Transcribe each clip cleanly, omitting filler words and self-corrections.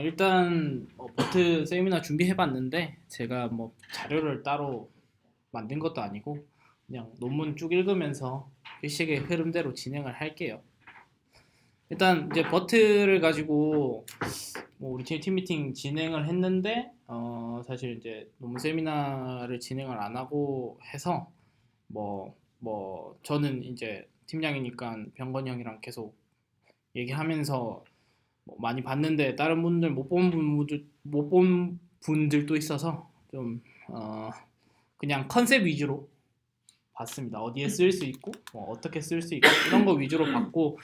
일단 버트 세미나 준비해봤는데 제가 뭐 자료를 따로 만든 것도 아니고 그냥 논문 쭉 읽으면서 일식의 흐름대로 진행을 할게요. 일단 이제 버트를 가지고 뭐 우리 팀 미팅 진행을 했는데 사실 이제 논문 세미나를 진행을 안 하고 해서 저는 이제 팀장이니까 병건이 형이랑 계속 얘기하면서 뭐 많이 봤는데 다른 분들 못 본 분들도 있어서 좀 그냥 컨셉 위주로 봤습니다. 어디에 쓸 수 있고 뭐 어떻게 쓸 수 있고 이런 거 위주로 봤고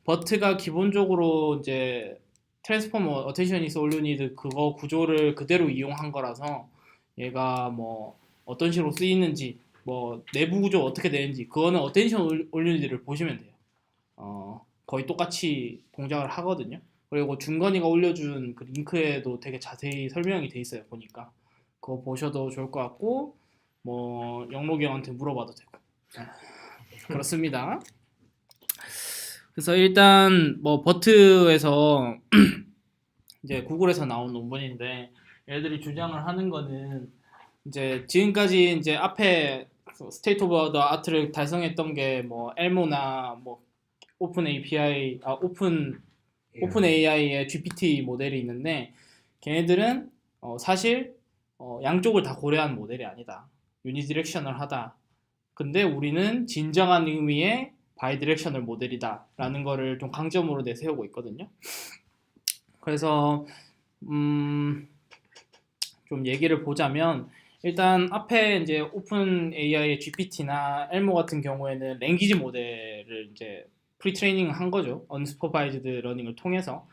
버트가 기본적으로 이제 트랜스포머 어텐션 이스 올 유 니드 그거 구조를 그대로 이용한 거라서 얘가 뭐 어떤 식으로 쓰이는지 뭐 내부 구조 어떻게 되는지 그거는 어텐션 올 유 니드를 보시면 돼요. 거의 똑같이 동작을 하거든요. 그리고 준건이가 올려준 그 링크에도 되게 자세히 설명이 돼 있어요. 보니까 그거 보셔도 좋을 것 같고 뭐 영록이 형한테 물어봐도 되고 그렇습니다. 그래서 일단 뭐 버트에서 이제 구글에서 나온 논문인데 얘들이 주장을 하는 거는 이제 지금까지 이제 앞에 스테이트 오브 더 아트를 달성했던 게 뭐 엘모나 뭐 오픈 API 오픈 AI의 GPT 모델이 있는데 걔네들은 사실 양쪽을 다 고려한 모델이 아니다. 유니디렉셔널하다. 근데 우리는 진정한 의미의 바이디렉셔널 모델이다 라는 거를 좀 강점으로 내세우고 있거든요. 그래서 좀 얘기를 보자면 일단 앞에 이제 오픈 AI의 GPT나 엘모 같은 경우에는 랭귀지 모델을 이제 프리트레이닝 한 거죠. 언스퍼바이즈드 러닝을 통해서.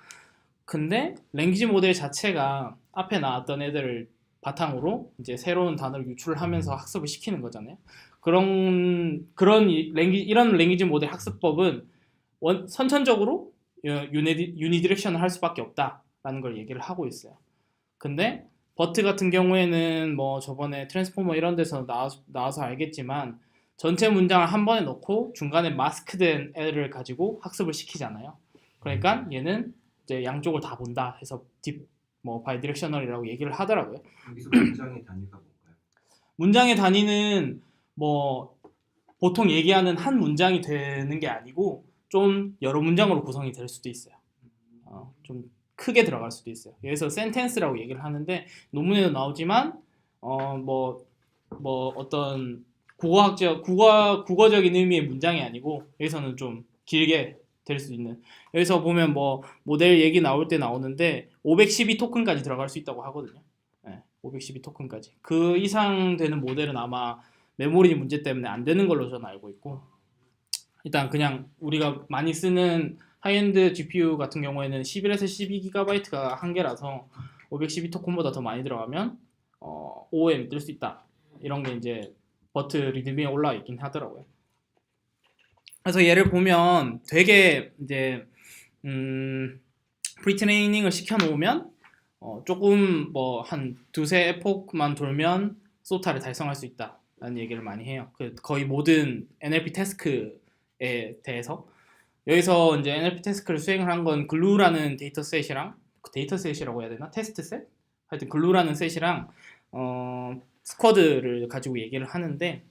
근데 랭귀지 모델 자체가 앞에 나왔던 애들을 바탕으로 이제 새로운 단어를 유출을 하면서 학습을 시키는 거잖아요. 이런 랭귀지 모델 학습법은 선천적으로 유니디렉션을 할 수밖에 없다라는 걸 얘기를 하고 있어요. 근데 버트 같은 경우에는 뭐 저번에 트랜스포머 이런 데서 나와서 알겠지만 전체 문장을 한 번에 넣고 중간에 마스크된 애를 가지고 학습을 시키잖아요. 그러니까 얘는 이제 양쪽을 다 본다 해서 바이디렉셔널이라고 얘기를 하더라고요. 여기서 문장의 단위가 뭔가요? 문장의 단위는 뭐 보통 얘기하는 한 문장이 되는 게 아니고 좀 여러 문장으로 구성이 될 수도 있어요. 좀 크게 들어갈 수도 있어요. 여기서 센텐스라고 얘기를 하는데 논문에도 나오지만 어떤 국어적인 의미의 문장이 아니고 여기서는 좀 길게 될 수 있는 여기서 보면 뭐 모델 얘기 나올 때 나오는데 512 토큰까지 들어갈 수 있다고 하거든요. 네, 512 토큰까지 그 이상 되는 모델은 아마 메모리 문제 때문에 안 되는 걸로 저는 알고 있고 일단 그냥 우리가 많이 쓰는 하이엔드 GPU 같은 경우에는 11에서 12GB가 한계라서 512 토큰보다 더 많이 들어가면 OOM 뜰 수 있다 이런 게 이제 버트 리드미에 올라와 있긴 하더라고요. 그래서 얘를 보면 되게 이제 프리트레이닝을 시켜놓으면 조금 뭐 한 두세 에포크만 돌면 소타를 달성할 수 있다라는 얘기를 많이 해요. 거의 모든 NLP 태스크에 대해서 여기서 이제 NLP 태스크를 수행을 한 건 글루라는 데이터셋이라고 해야 되나? 테스트셋? 하여튼 글루라는 셋이랑 스쿼드를 가지고 얘기를 하는데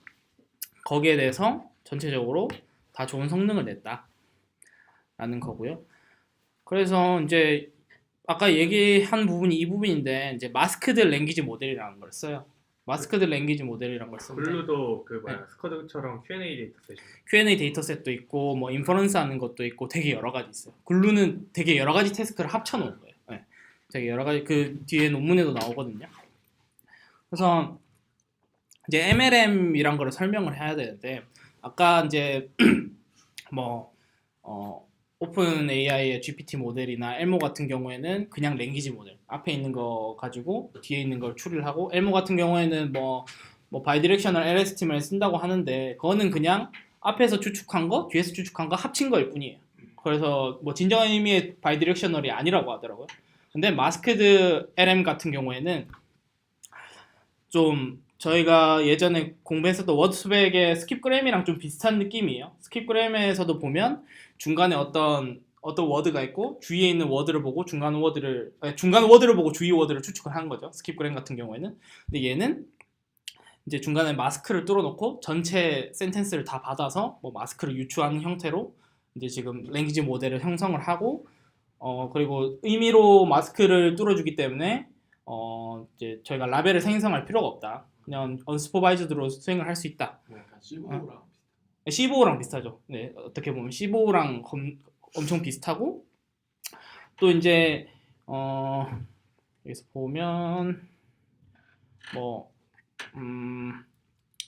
거기에 대해서 전체적으로 다 좋은 성능을 냈다라는 거고요. 그래서 이제 아까 얘기한 부분이 이 부분인데 이제 마스크드 랭귀지 모델이라는 걸 써요. 마스크드 랭귀지 모델이라는 걸 쓰는데 글루도 그 네. 스쿼드처럼 Q&A 데이터셋이 Q&A 데이터셋도 있고 뭐 인퍼런스 하는 것도 있고 되게 여러 가지 있어요. 글루는 되게 여러 가지 태스크를 합쳐놓은 거예요. 네. 되게 여러 가지 그 뒤에 논문에도 나오거든요. 그래서 이제 MLM이란 거를 설명을 해야 되는데 아까 이제 오픈 AI의 GPT 모델이나 엘모 같은 경우에는 그냥 랭귀지 모델 앞에 있는 거 가지고 뒤에 있는 걸 추리를 하고 엘모 같은 경우에는 뭐 바이디렉셔널 LSTM을 쓴다고 하는데 그거는 그냥 앞에서 추측한 거 뒤에서 추측한 거 합친 거일 뿐이에요. 그래서 뭐 진정한 의미의 바이디렉셔널이 아니라고 하더라고요. 근데 마스크드 LM 같은 경우에는 좀 저희가 예전에 공부했었던 워드스백의 스킵그램이랑 좀 비슷한 느낌이에요. 스킵그램에서도 보면 중간에 어떤 어떤 워드가 있고 주위에 있는 워드를 보고 중간 워드를 보고 주위 워드를 추측을 하는 거죠. 스킵그램 같은 경우에는. 근데 얘는 이제 중간에 마스크를 뚫어놓고 전체 센텐스를 다 받아서 뭐 마스크를 유추하는 형태로 이제 지금 랭귀지 모델을 형성을 하고 그리고 의미로 마스크를 뚫어주기 때문에 이제 저희가 라벨을 생성할 필요가 없다. 그냥 언스포바이즈드로 수행을 할 수 있다. 약간 C5랑 C5랑 비슷하죠. 네, 어떻게 보면 C5랑 엄청 비슷하고 또 이제 여기서 보면 뭐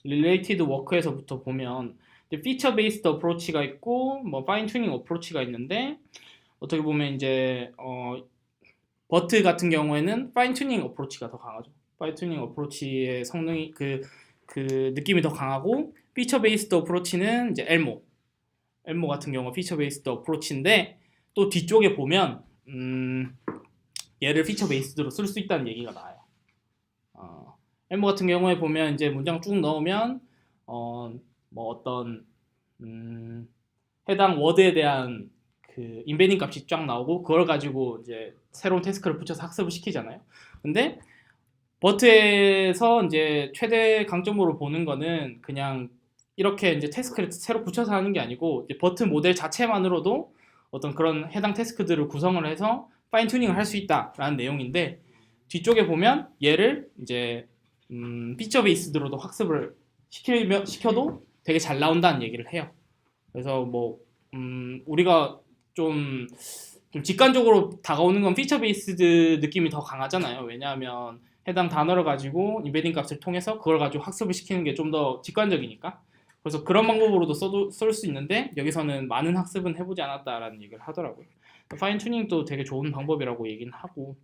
related work에서부터 보면 feature based approach가 있고 뭐 fine tuning approach가 있는데 어떻게 보면 이제 버트 같은 경우에는 fine tuning approach가 더 강하죠. fine tuning approach의 성능이 그 느낌이 더 강하고 feature based approach는 이제 엘모 같은 경우 feature based approach인데 또 뒤쪽에 보면 얘를 feature based로 쓸 수 있다는 얘기가 나와요. 엘모 같은 경우에 보면 이제 문장 쭉 넣으면 뭐 어떤 해당 워드에 대한 그 인베딩 값이 쫙 나오고 그걸 가지고 이제 새로운 태스크를 붙여서 학습을 시키잖아요. 근데 버트에서 이제 최대 강점으로 보는 거는 그냥 이렇게 이제 태스크를 새로 붙여서 하는 게 아니고 이제 버트 모델 자체만으로도 어떤 그런 해당 태스크들을 구성을 해서 파인 튜닝을 할 수 있다라는 내용인데 뒤쪽에 보면 얘를 이제 피처 베이스드로도 학습을 시켜도 되게 잘 나온다는 얘기를 해요. 그래서 뭐 우리가 좀 직관적으로 다가오는 건 피처 베이스드 느낌이 더 강하잖아요. 왜냐하면 해당 단어를 가지고 인베딩 값을 통해서 그걸 가지고 학습을 시키는 게 좀 더 직관적이니까. 그래서 그런 방법으로도 쓸 수 있는데 여기서는 많은 학습은 해보지 않았다라는 얘기를 하더라고요. 파인 튜닝도 되게 좋은 방법이라고 얘기는 하고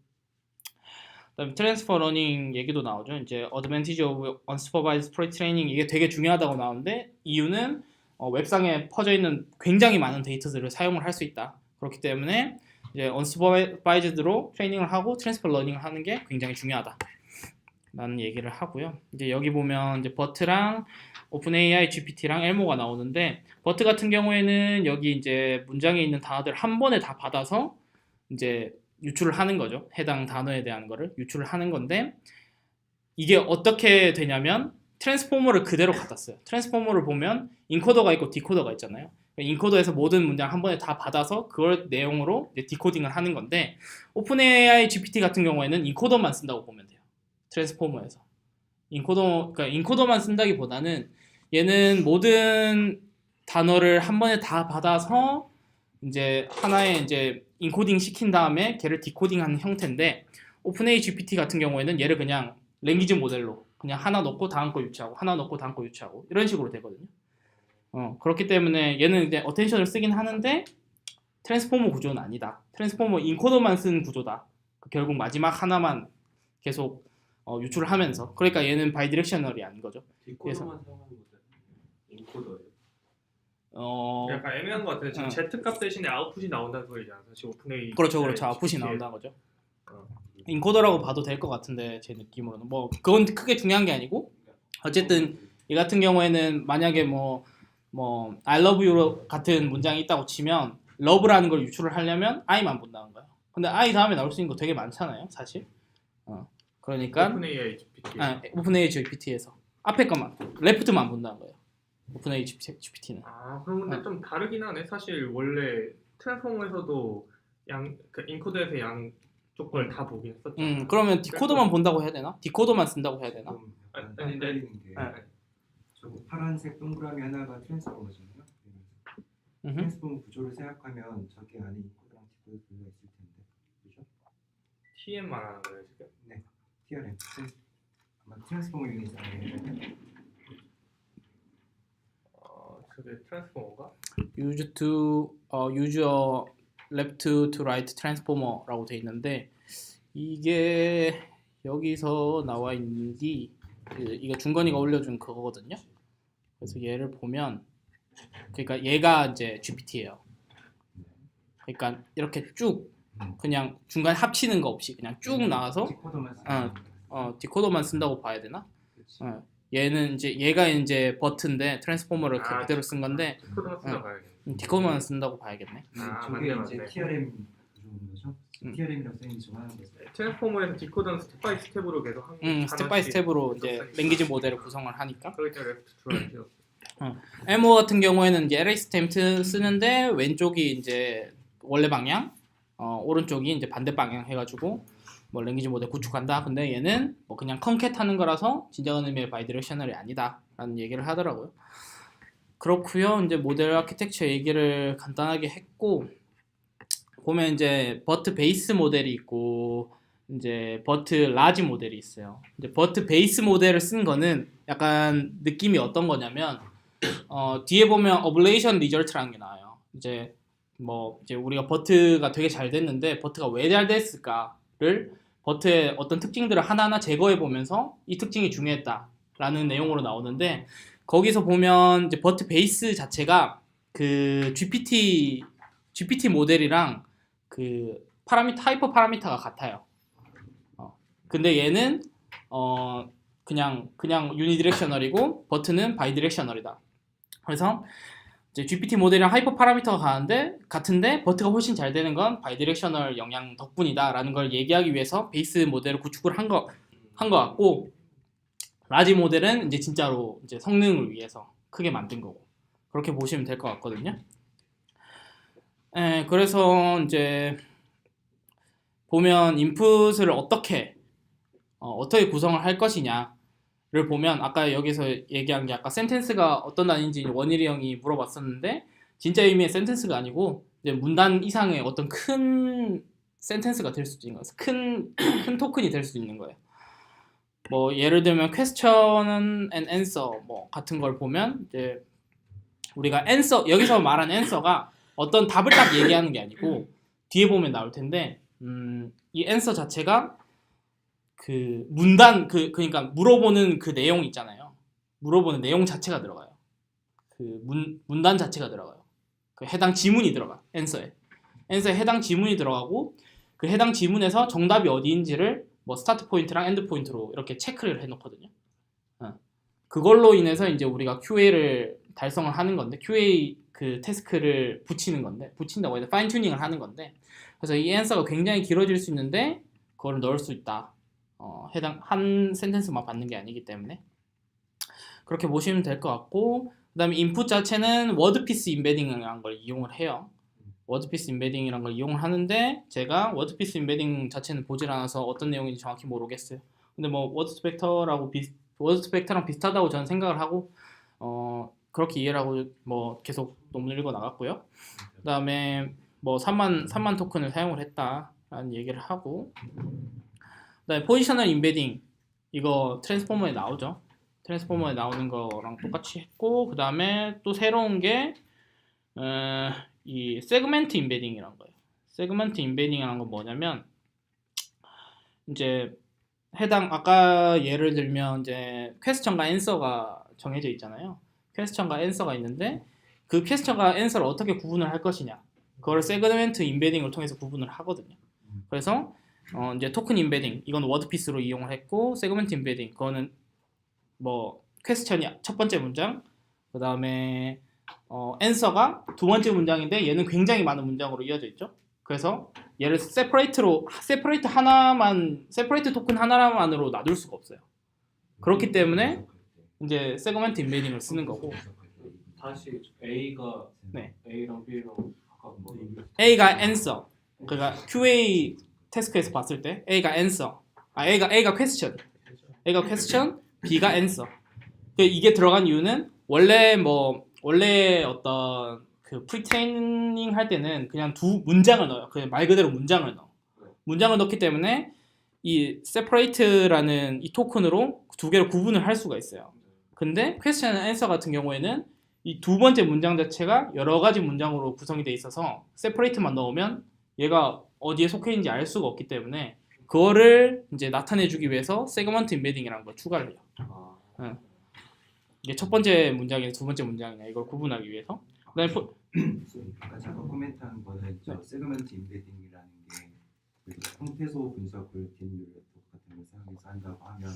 그다음에 트랜스퍼 러닝 얘기도 나오죠. 이제 어드밴티지 오브 언스퍼바이즈 프리트레이닝 이게 되게 중요하다고 나오는데 이유는 웹상에 퍼져 있는 굉장히 많은 데이터들을 사용을 할 수 있다. 그렇기 때문에 이제 언스퍼바이즈드로 트레이닝을 하고 트랜스퍼 러닝을 하는 게 굉장히 중요하다. 라는 얘기를 하고요. 이제 여기 보면 이제 버트랑 오픈AI GPT랑 엘모가 나오는데 버트 같은 경우에는 여기 이제 문장에 있는 단어들 한 번에 다 받아서 이제 유출을 하는 거죠. 해당 단어에 대한 거를 유출을 하는 건데 이게 어떻게 되냐면 트랜스포머를 그대로 갖다 써요. 트랜스포머를 보면 인코더가 있고 디코더가 있잖아요. 인코더에서 모든 문장 한 번에 다 받아서 그걸 내용으로 이제 디코딩을 하는 건데 오픈AI GPT 같은 경우에는 인코더만 쓴다고 보면 돼요. 트랜스포머에서 그러니까 인코더만 쓴다기보다는 얘는 모든 단어를 한 번에 다 받아서 이제 하나의 이제 인코딩 시킨 다음에 걔를 디코딩하는 형태인데 오픈AI GPT 같은 경우에는 얘를 그냥 랭귀지 모델로 그냥 하나 넣고 다음 거 유치하고 하나 넣고 다음 거 유치하고 이런 식으로 되거든요. 그렇기 때문에 얘는 이제 어텐션을 쓰긴 하는데 트랜스포머 구조는 아니다. 트랜스포머 인코더만 쓴 구조다. 결국 마지막 하나만 계속 유출을 하면서 그러니까 얘는 바이디렉셔널이 아닌 거죠. 디코더만 사용하는 거죠. 인코더예요. 약간 애매한 것 같아요. 지금 Z 값 대신에 아웃풋이 나온다는 소리잖아요. 사실 오픈AI 그렇죠. 아웃풋이 나온다는 거죠. 인코더라고 봐도 될 것 같은데 제 느낌으로는 뭐 그건 크게 중요한 게 아니고 어쨌든 이 같은 경우에는 만약에 뭐 I love you 같은 문장이 있다고 치면 love라는 걸 유출을 하려면 I만 본다는 거예요. 근데 I 다음에 나올 수 있는 거 되게 많잖아요, 사실. 그러니까 오픈AI GPT. 오픈AI GPT에서 앞에 것만 left만 본다는 거예요. 오픈AI GPT는. 그럼 근데 좀 다르긴 하네. 사실 원래 트랜스포머에서도 그 인코더에서 양쪽 걸 다 보긴 했었죠. 그러면 디코더만 본다고 해야 되나? 디코더만 쓴다고 해야 되나? 좀 약간 헷갈리는 게 저거 파란색 동그라미 하나가 트랜스포머잖아요. 트랜스포머 구조를 생각하면 저기 안에 인코더랑 디코더가 있을 텐데, 그죠? TM 말하는 거예요 지금? 네, TRM. 아마 트랜스포머 유닛이잖아요. 저게 트랜스포머가? use your left to right transformer라고 돼 있는데 이게 여기서 나와 있는 게 이거 중건이가 올려준 그거거든요. 그래서 얘를 보면 그러니까 얘가 이제 GPT예요. 그러니까 이렇게 쭉 그냥 중간 합치는 거 없이 그냥 쭉 나와서 디코더만 쓴다고 봐야 되나? 얘는 이제 얘가 이제 버트인데 트랜스포머를 그대로 쓴 건데 디코더만 쓰다 봐야겠네. 디코더만 쓴다고 봐야겠네. 아, 저게 맞네, 이제 맞네. TRM 구조인 거죠? TRM이라고 써있는 중 하는 거죠. 트랜스포머에서 디코더는 스텝 바이 스텝으로 계속 스텝 바이 스텝으로 이제 썼으니까. 랭귀지 모델을 구성을 하니까. 그렇기 때문에 레프트 투 엘모 같은 경우에는 이제 LS 템트 쓰는데 왼쪽이 이제 원래 방향, 오른쪽이 이제 반대 방향 해가지고 뭐 랭귀지 모델 구축한다. 근데 얘는 뭐 그냥 컨캣 하는 거라서 진정한 의미의 바이디렉셔널이 아니다라는 얘기를 하더라고요. 그렇고요. 이제 모델 아키텍처 얘기를 간단하게 했고 보면 이제 버트 베이스 모델이 있고 이제 버트 라지 모델이 있어요. 이제 버트 베이스 모델을 쓴 거는 약간 느낌이 어떤 거냐면 뒤에 보면 어블레이션 리절트라는 게 나와요. 이제 뭐 이제 우리가 버트가 되게 잘 됐는데 버트가 왜 잘 됐을까를 버트의 어떤 특징들을 하나하나 제거해 보면서 이 특징이 중요했다라는 내용으로 나오는데 거기서 보면 이제 버트 베이스 자체가 그 GPT 모델이랑 그 하이퍼 파라미터가 같아요. 근데 얘는 그냥 유니디렉셔널이고 버트는 바이디렉셔널이다. 그래서 이제 GPT 모델이랑 하이퍼 파라미터가 같은데 버트가 훨씬 잘 되는 건 바이디렉셔널 영향 덕분이다라는 걸 얘기하기 위해서 베이스 모델을 구축을 한 거 같고 라지 모델은 이제 진짜로 이제 성능을 위해서 크게 만든 거고 그렇게 보시면 될 것 같거든요. 그래서 이제 보면 인풋을 어떻게 구성을 할 것이냐를 보면 아까 여기서 얘기한 게 아까 센텐스가 어떤 단위인지 원일이 형이 물어봤었는데 진짜 의미의 센텐스가 아니고 이제 문단 이상의 어떤 큰 센텐스가 될 수도 있는 거예요. 큰 토큰이 될 수도 있는 거예요. 뭐 예를 들면 question and answer 뭐 같은 걸 보면 이제 우리가 answer 여기서 말하는 answer가 어떤 답을 딱 얘기하는 게 아니고 뒤에 보면 나올 텐데 이 answer 자체가 그 문단 그러니까 물어보는 그 내용 있잖아요. 물어보는 내용 자체가 들어가요. 그 문단 자체가 들어가요. 그 해당 지문이 들어가. answer에 해당 지문이 들어가고 그 해당 지문에서 정답이 어디인지를 뭐 스타트 포인트랑 엔드 포인트로 이렇게 체크를 해놓거든요. 그걸로 인해서 이제 우리가 QA를 달성을 하는 건데 QA 그 태스크를 붙인다고 해서 파인 튜닝을 하는 건데 그래서 이 answer가 굉장히 길어질 수 있는데 그걸 넣을 수 있다. 해당 한 센텐스만 받는 게 아니기 때문에 그렇게 보시면 될 것 같고 그다음에 인풋 자체는 워드피스 임베딩이라는 걸 이용을 해요. 워드피스 임베딩이라는 걸 이용을 하는데 제가 워드피스 임베딩 자체는 보질 않아서 어떤 내용인지 정확히 모르겠어요. 근데 뭐 워드스펙터랑 비슷하다고 저는 생각을 하고 그렇게 이해를 하고 뭐 계속 논문을 읽어 나갔고요. 그다음에 뭐 3만 토큰을 사용을 했다라는 얘기를 하고 그다음에 포지셔널 임베딩 이거 트랜스포머에 나오죠. 트랜스포머에 나오는 거랑 똑같이 했고 그다음에 또 새로운 게 이 세그멘트 임베딩이라는 거예요. 세그멘트 임베딩이라는 건 뭐냐면 이제 아까 예를 들면 이제 퀘스천과 앤서가 정해져 있잖아요. 퀘스천과 앤서가 있는데 그 퀘스천과 앤서를 어떻게 구분을 할 것이냐 그걸 세그멘트 임베딩을 통해서 구분을 하거든요. 그래서 이제 토큰 임베딩 이건 워드피스로 이용을 했고 세그멘트 임베딩 그거는 뭐 퀘스천이 첫 번째 문장 그 다음에 앤서가 두 번째 문장인데 얘는 굉장히 많은 문장으로 이어져 있죠. 그래서 얘를 세퍼레이트 토큰 하나만으로 놔둘 수가 없어요. 그렇기 때문에 이제 세그멘트 임베딩을 쓰는 거고 다시 A가 네. A랑 B랑 각각 뭐 A가 answer 그러니까 QA 태스크에서 봤을 때 A가 answer A가 question B가 answer 이게 들어간 이유는 원래 어떤 그 프리트레이닝 할 때는 그냥 두 문장을 넣어요. 그냥 말 그대로 문장을 넣기 때문에 이 separate라는 이 토큰으로 두 개를 구분을 할 수가 있어요. 근데 question and answer 같은 경우에는 이 두 번째 문장 자체가 여러 가지 문장으로 구성이 돼 있어서 separate만 넣으면 얘가 어디에 속해 있는지 알 수가 없기 때문에 그거를 이제 나타내주기 위해서 세그먼트 임베딩이라는 걸 추가를 해요. 이게 첫 번째 문장이나 두 번째 문장이나 이걸 구분하기 위해서. 그다음에 아까 잠깐 코멘트한 거는 저 세그먼트 임베딩이라는 게 형태소 분석을 딥뉴럴 같은 걸 사용해서 한다고 하면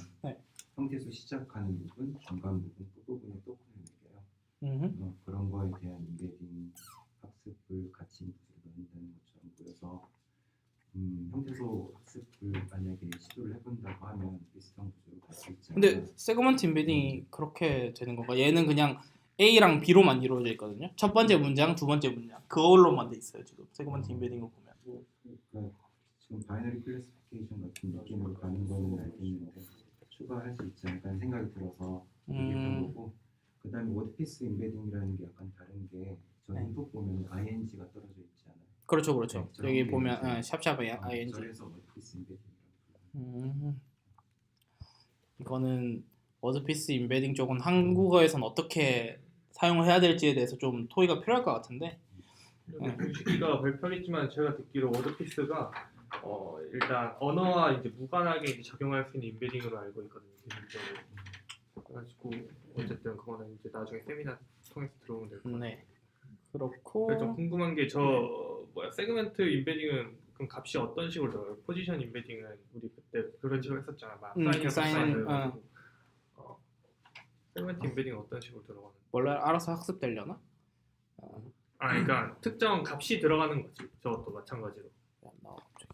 형태소 시작하는 부분, 중간 부분, 끝부분에 토큰을 매겨요. 그런 거에 대한 임베딩 학습을 같이 인풋으로 넣는다는 것처럼 보여서 형태소 학습을 만약에 시도를 해본다고 하면 비슷한 구조로 갈 수 있지 않나. 근데 세그먼트 인베딩이 그렇게 되는 건가? 얘는 그냥 A랑 B로만 이루어져 있거든요. 첫 번째 문장, 두 번째 문장 그걸로만 돼 있어요. 지금 세그먼트 인베딩을 보면. 그러니까 지금 바이너리 클래시피케이션 같은 느낌으로 가는 거는 알겠는데 추가할 수 있지 않을까 하는 생각이 들어서 얘기한 거고, 그 다음에 워드피스 인베딩이라는 게 약간 다른 게 저 인풋 보면 ing가 떨어져 있지 않아요? 그렇죠, 그렇죠. 네, 여기 저런 보면 게 이제 샵샵 ing. 그래서 워드피스 인베딩이라고 이거는 워드피스 인베딩 쪽은 한국어에선 어떻게 사용을 해야 될지에 대해서 좀 토의가 필요할 것 같은데. 공식기가 발표했지만 제가 듣기로 워드피스가 일단 언어와 이제 무관하게 이제 적용할 수 있는 인베딩으로 알고 있거든요. 기본적으로. 그래가지고 어쨌든 그거는 이제 나중에 세미나 통해서 들어보면 될 것 같아요. 네. 그렇고 그래서 좀 궁금한 게 세그멘트 인베딩은 그럼 값이 어떤 식으로 들어가요? 포지션 인베딩은 우리 그때 그런 식으로 했었잖아. 막 사인이랑 사인, 사인 세그멘트 인베딩은 어떤 식으로 들어가는? 원래 알아서 학습되려나? 그러니까 특정 값이 들어가는 거지. 저것도 마찬가지로. 나와 갑자기.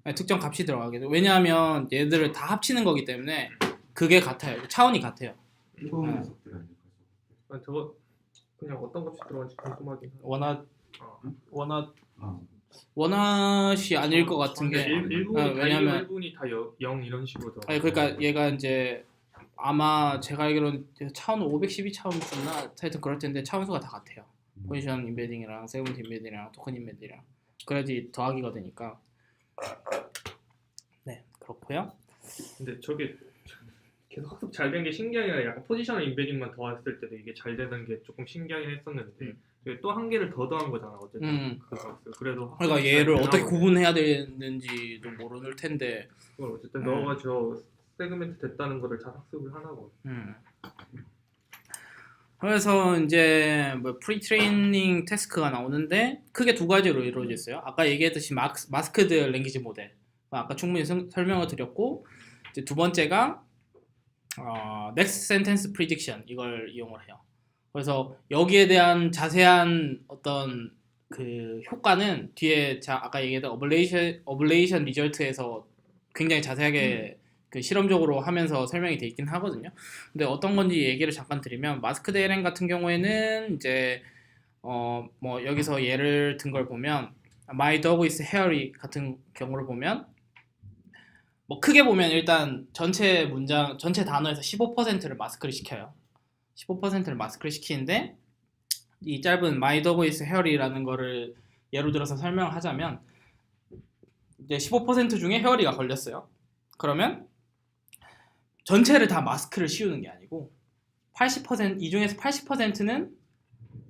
아니, 특정 값이 들어가게 돼. 왜냐하면 얘들을 다 합치는 거기 때문에 그게 같아요. 차원이 같아요. 뜨거운 녀석들 아닐까? 저거 그냥 어떤 값이 들어가는지 궁금하긴 하네. 원핫이 아닐 것 같은 게 왜냐면 1분이 다 0 이런 식으로 들어가. 아니 그러니까 얘가 이제 아마 제가 알기로는 차원 512 차원 줬나 하여튼 그럴 텐데 차원수가 다 같아요. 포지션 인베딩이랑 세그먼트 인베딩이랑 토큰 인베딩이랑 그래야지 더하기가 되니까. 네, 그렇고요. 근데 저게 계속 학습 잘 된 게 신기하긴 해. 약간 포지셔널 인베딩만 더했을 때도 이게 잘 되는 게 조금 신기하긴 했었는데 또 한 개를 더 더한 거잖아 어쨌든. 그래도 그러니까 얘를 어떻게 구분해야 되는지도 모를 텐데 그걸 어쨌든 너가 저 세그멘트 됐다는 거를 잘 학습을 하나고. 그래서 이제 뭐 프리트레이닝 태스크가 나오는데 크게 두 가지로 이루어져 있어요. 아까 얘기했듯이 마스크드 랭귀지 모델 아까 충분히 설명을 드렸고, 이제 두 번째가 next sentence prediction 이걸 이용을 해요. 그래서 여기에 대한 자세한 어떤 그 효과는 뒤에 아까 얘기했던 어블레이션 리절트에서 굉장히 자세하게 그 실험적으로 하면서 설명이 돼 있긴 하거든요. 근데 어떤 건지 얘기를 잠깐 드리면 마스크드 LN 같은 경우에는 이제 뭐 여기서 예를 든 걸 보면 My dog is hairy 같은 경우를 보면 뭐 크게 보면 일단 전체 문장 전체 단어에서 15%를 마스크를 시켜요. 15%를 마스크를 시키는데 이 짧은 My dog is hairy라는 거를 예로 들어서 설명을 하자면 이제 15% 중에 hairy가 걸렸어요. 그러면 전체를 다 마스크를 씌우는 게 아니고 80% 이 중에서 80%는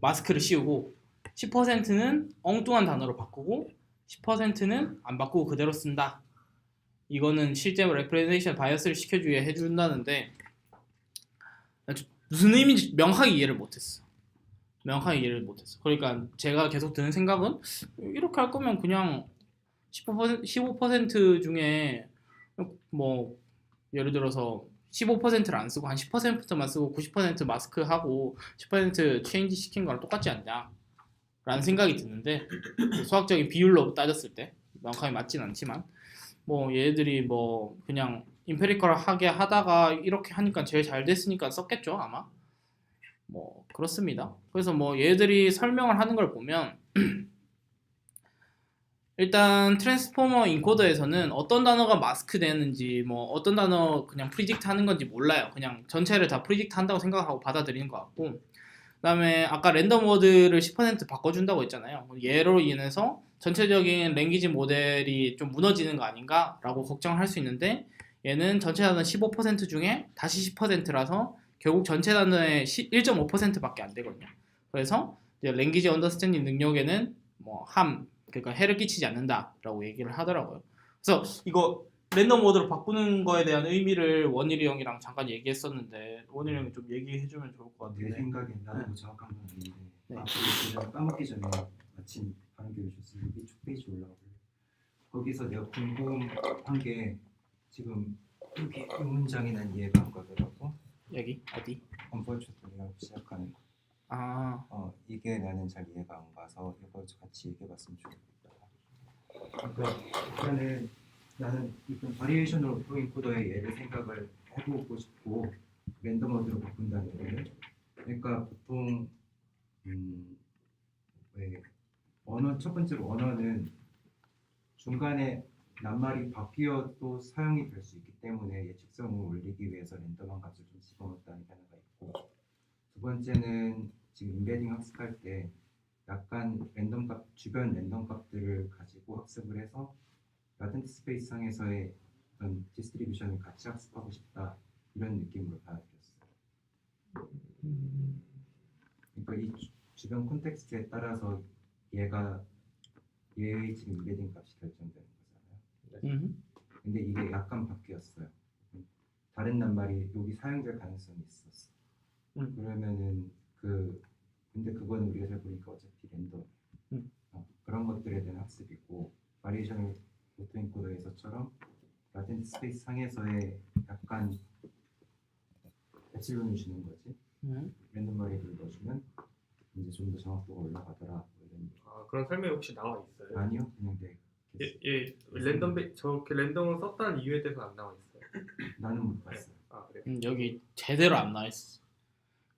마스크를 씌우고 10%는 엉뚱한 단어로 바꾸고 10%는 안 바꾸고 그대로 쓴다. 이거는 실제로 레프레젠테이션 바이어스를 시켜주게 해준다는데 무슨 의미인지 명확하게 이해를 못했어. 그러니까 제가 계속 드는 생각은 이렇게 할 거면 그냥 15% 중에 뭐 예를 들어서 15%를 안 쓰고 한 10%만 쓰고 90% 마스크하고 10% 체인지 시킨 거랑 똑같지 않냐 라는 생각이 드는데 수학적인 비율로 따졌을 때 명확하게 맞진 않지만 뭐 얘들이 뭐 그냥 임페리컬하게 하다가 이렇게 하니까 제일 잘 됐으니까 썼겠죠 아마. 뭐 그렇습니다. 그래서 뭐 얘들이 설명을 하는 걸 보면 일단 트랜스포머 인코더에서는 어떤 단어가 마스크 되는지 뭐 어떤 단어 그냥 프리딕트 하는 건지 몰라요. 그냥 전체를 다 프리딕트 한다고 생각하고 받아들이는 것 같고, 그 다음에 아까 랜덤 워드를 10% 바꿔준다고 했잖아요. 얘로 인해서 전체적인 랭귀지 모델이 좀 무너지는 거 아닌가 라고 걱정을 할 수 있는데 얘는 전체 단어 15% 중에 다시 10%라서 결국 전체 단어의 1.5%밖에 안 되거든요. 그래서 이제 랭귀지 언더스탠딩 능력에는 뭐 그러니까 해를 끼치지 않는다라고 얘기를 하더라고요. 그래서 이거 랜덤 워드로 바꾸는 거에 대한 의미를 원일이 형이랑 잠깐 얘기했었는데 원일이 형이 좀 얘기해주면 좋을 것 내 같은데. 생각엔 나도 정확한 건 아닌데 네. 그냥 까먹기 전에 마침 바른 게 오셨어요. 여기 첫 페이지 올라오고 거기서 내가 궁금한 게 지금 여기 이 문장에 난 이해가 안 가더라고. 여기 어디? 언벌초들이라고 시작하는 거. 아, 이게 나는 잘 이해가 안 가서 이거 같이 얘기해봤으면 좋겠다. 그러니까 나는 이런 바리에이션을 오토인코더의 예를 생각을 해보고 싶고 랜덤 워드로 바꾼다는 거는 그러니까 보통 왜 첫 번째로 언어는 중간에 낱말이 바뀌어도 사용이 될 수 있기 때문에 예측성을 올리기 위해서 랜덤한 값을 좀 집어넣었다는 게 하나가 있고 두 번째는 지금 인베딩 학습할 때 약간 랜덤 값 주변 랜덤 값들을 가지고 학습을 해서 라텐트 스페이스 상에서의 어떤 디스트리뷰션을 같이 학습하고 싶다 이런 느낌으로 받아들였어요. 그러니까 이 주변 콘텍스트에 따라서 얘의 지금 인베딩 값이 결정되는 거잖아요. 근데 이게 약간 바뀌었어요. 다른 낱말이 여기 사용될 가능성이 있었어. 그러면은 근데 그거는 우리가 잘 보니까 어차피 랜덤. 그런 것들에 대한 학습이고 바리에이션을 오토인코더에서처럼 라텐트 스페이스 상에서의 약간 엡실론을 주는 거지. 랜덤 바리에이블을 넣어주면 이제 좀 더 정확도가 올라가더라. 뭐 이런. 그런 설명이 혹시 나와 있어요? 아니요, 그냥 저렇게 랜덤을 썼다는 이유에 대해서 안 나와 있어요. 나는 못 봤어요. 그래요? 여기 제대로 안 나와 있어.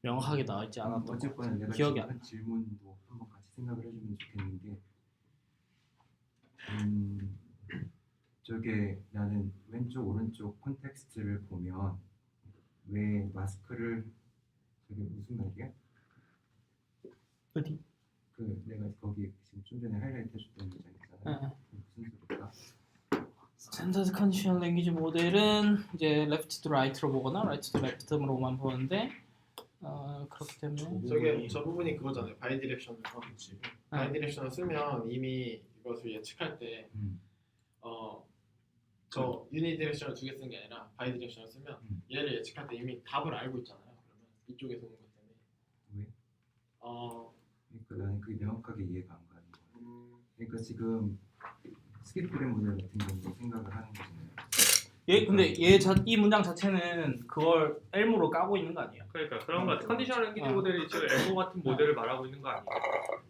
명확하게 나와 있지 않았던 것 어쨌거나 같아. 내가 기억이 지금 안 한 질문도 한번 같이 생각을 해주면 좋겠는 게 저게 나는 왼쪽 오른쪽 컨텍스트를 보면 왜 마스크를 저게 무슨 말이야? 어디? 내가 거기 지금 좀 전에 하이라이트 해줬던 문장 있잖아요. 무슨 소리일까? 스탠다드 컨디션 랭귀지 모델은 이제 레프트 투 라이트로 보거나 라이트 투 레프트로만 보는데 그렇기 때문에 저게 저 부분이 그거잖아요. 바이디렉션을 바이디렉션을 쓰면 이미 이것을 예측할 때 저 유니디렉션을 두 개 쓰는 게 아니라 바이디렉션을 쓰면 얘를 예측할 때 이미 답을 알고 있잖아요. 그러면 이쪽에서 온 것 때문에 왜? 그러니까 나는 그게 명확하게 이해가 안 가는 거야. 그러니까 지금 스킵프레임 모델 같은 경우도 생각을 하는 거잖아요. 근데 이 문장 자체는 그걸 엘모로 까고 있는 거 아니에요? 그러니까 그런 거 컨디셔널 랭귀지 모델이 지금 엘모 같은 모델을 말하고 있는 거 아니에요?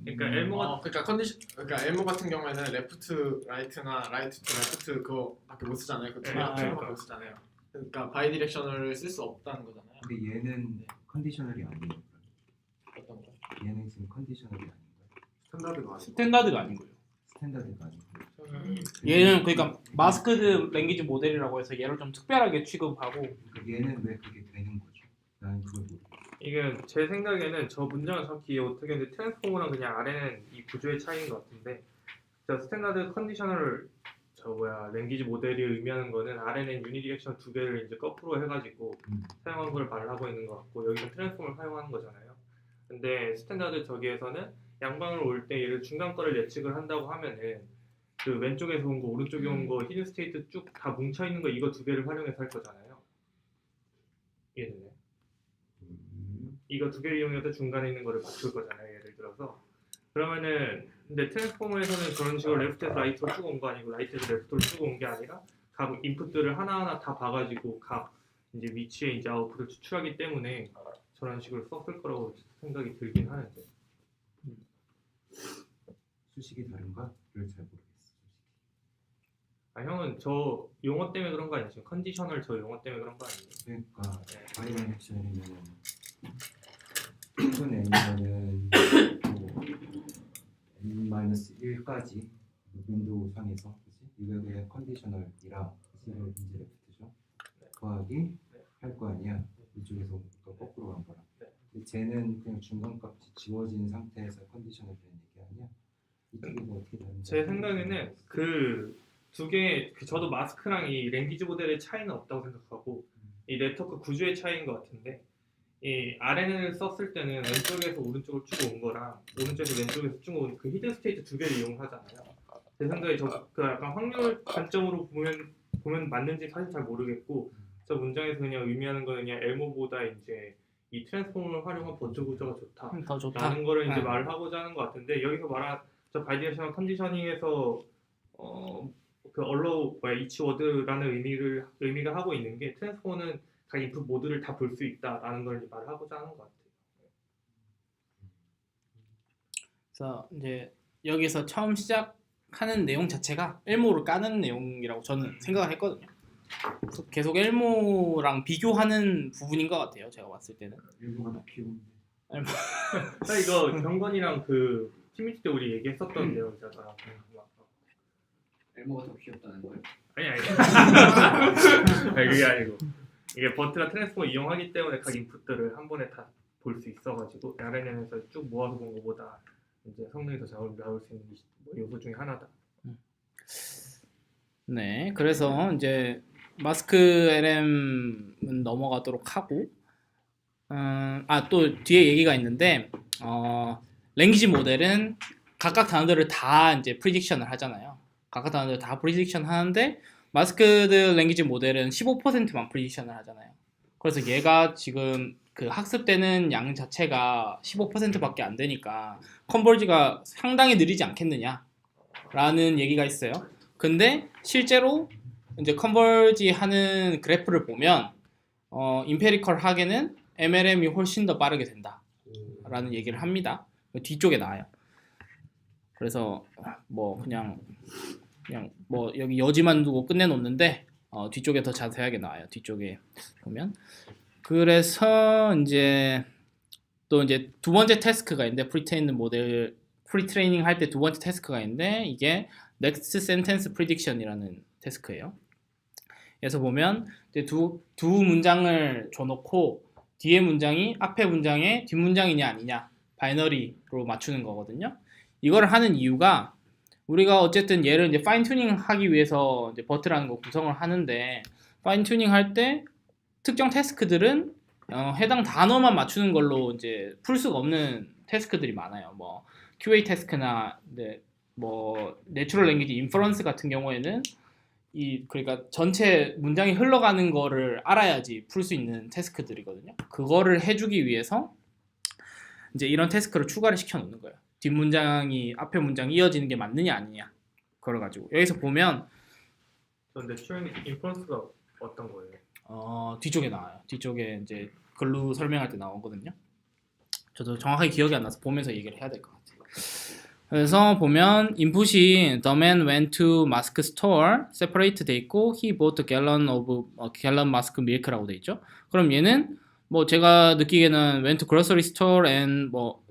그러니까 엘모가 그러니까 엘모 같은 경우에는 레프트 라이트나 라이트 투 레프트 그거밖에 못 쓰잖아요. 그 두 개밖에 못 쓰잖아요. 그러니까 바이디렉션을 쓸 수 없다는 거잖아요. 근데 얘는 컨디셔널이 아니에요. 어떤 거? 얘는 지금 컨디셔널이 아닌가? 스탠다드가 아니고요. 스탠다드가 아니고. 얘는 그러니까 마스크드 랭귀지 모델이라고 해서 얘를 좀 특별하게 취급하고 그러니까 얘는 왜 그게 되는 거죠? 나는 그걸 모르겠어. 이게 제 생각에는 저 문장을 정확히 어떻게 했는데 트랜스포머랑 그냥 아래는 이 구조의 차이인 것 같은데 저 스탠다드 컨디셔널 랭귀지 모델이 의미하는 거는 아래는 유니디렉션 두 개를 이제 거꾸로 해가지고 사용한 걸 말하고 있는 것 같고 여기서 트랜스폼을 사용하는 거잖아요. 근데 스탠다드 저기에서는 양방으로 올 때 얘를 중간 거를 예측을 한다고 하면은 그 왼쪽에서 온 거 오른쪽에 온 거 히든 스테이트 쭉 다 뭉쳐 있는 거 이거 두 개를 활용해서 할 거잖아요. 이해되나요? 이거 두 개를 이용해서 중간에 있는 거를 맞출 거잖아요. 예를 들어서 그러면은 근데 트랜스포머에서는 그런 식으로 레프트에서 라이트로 쭉 온 거 아니고 라이트에서 레프트로 쭉 온 게 아니라 각 인풋들을 하나하나 다 봐가지고 각 이제 위치에 이제 아웃풋을 추출하기 때문에 저런 식으로 썼을 거라고 생각이 들긴 하는데 수식이 다른가를 잘 모르겠어. 형은 저 용어 때문에 그런 거 아니에요? 지금 컨디셔널 저 용어 때문에 그런 거 아니에요? 그러니까 바이디렉션이면은 큰 n이면은 n-1까지 윈도우 상에서 그치? 이거 그냥 컨디셔널이라 이제 레프트죠. 더하기 할 거 아니야. 이쪽에서 거꾸로 간 거라. 근데 쟤는 그냥 중간값이 지워진 상태에서 컨디셔널 된 얘기 아니야? 이쪽이 뭐 어떻게 다른지 제 생각에는 그 두 개, 저도 마스크랑 이 랭귀지 모델의 차이는 없다고 생각하고 이 네트워크 구조의 차이인 것 같은데 이 RNN을 썼을 때는 왼쪽에서 오른쪽을 쭉 온 거랑 오른쪽에서 왼쪽에서 쭉 온 그 히든 스테이트 두 개를 이용하잖아요. 제 생각에 그 약간 확률 관점으로 보면 맞는지 사실 잘 모르겠고 저 문장에서 그냥 의미하는 거는 그냥 엘모보다 이제 이 트랜스폼을 활용한 버처 구조가 좋다. 더 좋다. 라는 거를 이제 말을 하고자 하는 것 같은데 여기서 말한 저 바이디렉셔널 컨디셔닝에서 그 allow each word라는 의미가 하고 있는 게 트랜스포머는 각 인풋 모드를 다 볼 수 있다라는 걸 말하고자 하는 것 같아요. 그래서 이제 여기서 처음 시작하는 내용 자체가 엘모를 까는 내용이라고 저는 생각을 했거든요. 그래서 계속 엘모랑 비교하는 부분인 것 같아요. 제가 봤을 때는. 일부가 다 비운데. 자 이거 병건이랑 그 팀미트 때 우리 얘기했었던 내용이잖아. 엘모가 더 귀엽다는 걸. 아니 아니 그게 아니고 이게 버트랑 트랜스포머 이용하기 때문에 각 인풋들을 한 번에 다 볼 수 있어가지고 RNN에서 쭉 모아서 본 것보다 이제 성능이 더 잘 나올 수 있는 요소 중에 하나다. 네, 그래서 이제 마스크 LM은 넘어가도록 하고, 또 뒤에 얘기가 있는데, 랭귀지 모델은 각각 단어들을 다 이제 프리딕션을 하잖아요. 각각 단어들을 다 프리딕션 하는데, 마스크드 랭귀지 모델은 15%만 프리딕션을 하잖아요. 그래서 얘가 지금 그 학습되는 양 자체가 15%밖에 안 되니까 컨버지가 상당히 느리지 않겠느냐 라는 얘기가 있어요. 근데 실제로 이제 컨버지 하는 그래프를 보면 임페리컬 하게는 MLM이 훨씬 더 빠르게 된다 라는 얘기를 합니다. 뒤쪽에 나와요. 그래서 뭐 그냥 뭐 여기 여지만 두고 끝내놓는데 뒤쪽에 더 자세하게 나와요. 뒤쪽에 보면. 그래서 이제 또 이제 두 번째 태스크가 있는데 프리트레이닝 할 때 두 번째 태스크가 있는데 이게 Next Sentence Prediction이라는 태스크예요. 그래서 보면 이제 두 문장을 줘놓고 뒤에 문장이 앞에 문장의 뒷 문장이냐 아니냐 바이너리로 맞추는 거거든요. 이걸 하는 이유가 우리가 어쨌든 얘를 이제 파인 튜닝 하기 위해서 이제 버트라는 거 구성을 하는데 파인 튜닝 할 때 특정 태스크들은 해당 단어만 맞추는 걸로 이제 풀 수가 없는 태스크들이 많아요. 뭐 QA 태스크나 뭐 내추럴 랭귀지 인퍼런스 같은 경우에는 그러니까 전체 문장이 흘러가는 거를 알아야지 풀 수 있는 태스크들이거든요. 그거를 해주기 위해서 이제 이런 태스크를 추가를 시켜 놓는 거예요. 뒷 문장이 앞에 문장이 이어지는 게 맞느냐 아니냐. 그걸 가지고 여기서 보면 내추럴 인퍼런스가 어떤 거예요? 뒤쪽에 나와요. 뒤쪽에 이제 글로 설명할 때 나오거든요. 저도 정확하게 기억이 안 나서 보면서 얘기를 해야 될 것 같아요. 그래서 보면 인풋이 the man went to mask store separate 돼 있고 he bought a gallon mask milk라고 돼 있죠. 그럼 얘는 뭐 제가 느끼기에는 went to grocery store and 뭐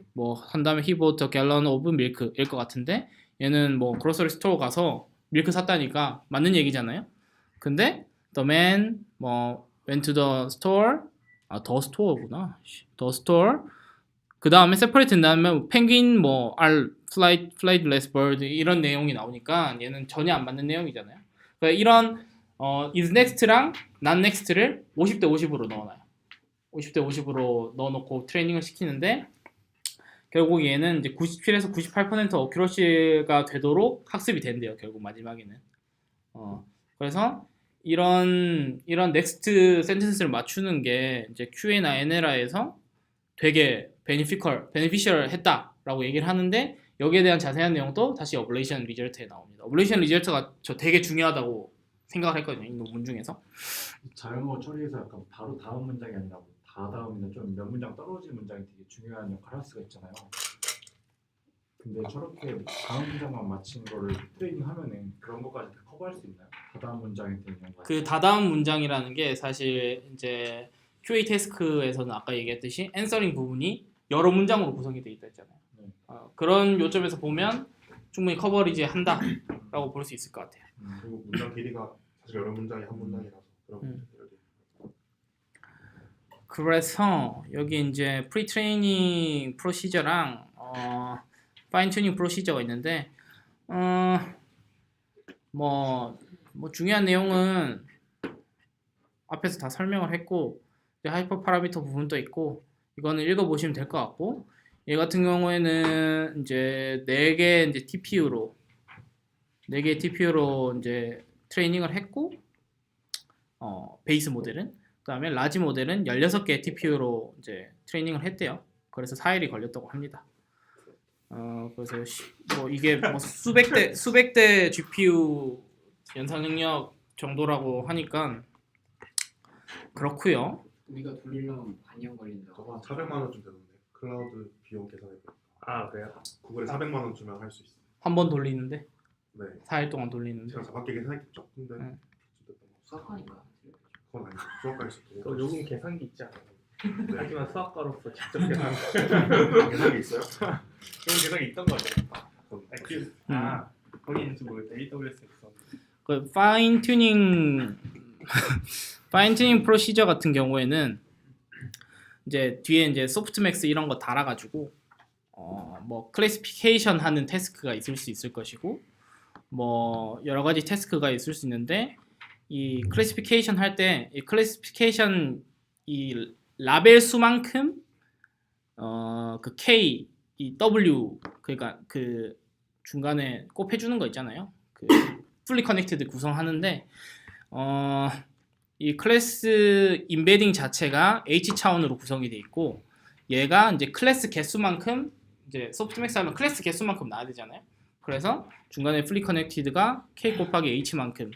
한 다음에 he bought a gallon of milk일 것 같은데 얘는 뭐 grocery store 가서 밀크 샀다니까 맞는 얘기잖아요. 근데 the man 뭐 went to the store the store구나. the store 그 다음에 separate 다음에 penguin 뭐 are flight less bird 이런 내용이 나오니까 얘는 전혀 안 맞는 내용이잖아요. 그러니까 이런 is next랑 not next를 50대 50으로 넣어놔요. 50대 50으로 넣어놓고 트레이닝을 시키는데 결국 얘는 이제 97에서 98% 어큐러시가 되도록 학습이 된대요. 결국 마지막에는. 그래서 이런 넥스트 센텐스를 맞추는 게 이제 QA나 NLR에서 되게 베니피셜 했다라고 얘기를 하는데 여기에 대한 자세한 내용도 다시 어블레이션 리절트에 나옵니다. 어블레이션 리절트가 저 되게 중요하다고 생각을 했거든요. 이 논문 중에서. 잘못 처리해서 약간 바로 다음 문장이 아니라 다음이나 좀 몇 문장 떨어진 문장이 되게 중요한 역할을 할 수가 있잖아요. 근데 저렇게 다음 문장만 맞힌 거를 트레이닝하면은 그런 것까지 다 커버할 수 있나요? 다다음 문장에 대한 경우가 그 다다음 문장이라는 게 사실 이제 QA 태스크에서는 아까 얘기했듯이 앤서링 부분이 여러 문장으로 구성이 되어 있다 했잖아요. 그런 요점에서 보면 충분히 커버리지 한다라고 볼 수 있을 것 같아요. 그리고 문장 길이가 사실 여러 문장이 한 문장이라서 그런 문제들이. 그래서 여기 이제 프리트레이닝 프로시저랑 파인 튜닝 프로시저가 있는데 뭐 중요한 내용은 앞에서 다 설명을 했고 하이퍼 파라미터 부분도 있고 이거는 읽어보시면 될 것 같고 얘 같은 경우에는 이제 4개 이제 TPU로 4개의 TPU로 이제 트레이닝을 했고 베이스 모델은 그다음에 라지 모델은 16개의 TPU로 이제 트레이닝을 했대요. 그래서 4일이 걸렸다고 합니다. 그래서 뭐 이게 뭐 수백 대 GPU 연산 능력 정도라고 하니까 그렇고요. 우리가 돌리려면 반년 걸린다. 저거 한 400만 원쯤 되던데 클라우드 비용 계산해보니까 아 그래요? 구글에 400만 원 주면 할 수 있어요. 한 번 돌리는데 네. 4일 동안 돌리는데. 제가 정확하게 계산했겠죠. 근데 네. 수학하니까. 그건 아니고 수학과에서 그 요즘 계산기 있지 않아요? 네. 하지만 수학과로서 직접 계산 계산기 있어요? 그런 계산기 있던 거 같아요. 그건 거기 있는지 모르겠다. AWS에 있었는데. 그 파인 튜닝 프로시저 같은 경우에는 이제 뒤에 이제 소프트맥스 이런 거 달아가지고 뭐 클래시피케이션 하는 태스크가 있을 수 있을 것이고 뭐 여러 가지 태스크가 있을 수 있는데 이 클래시피케이션 할 때 이 클래시피케이션 이 라벨 수만큼 그 K 이 W 그러니까 그 중간에 곱해주는 거 있잖아요. 그 fully connected 구성하는데 이 클래스 인베딩 자체가 H 차원으로 구성이 돼 있고 얘가 이제 클래스 개수만큼 이제 소프트맥스 하면 클래스 개수만큼 나와야 되잖아요. 그래서 중간에 fully connected가 K 곱하기 H만큼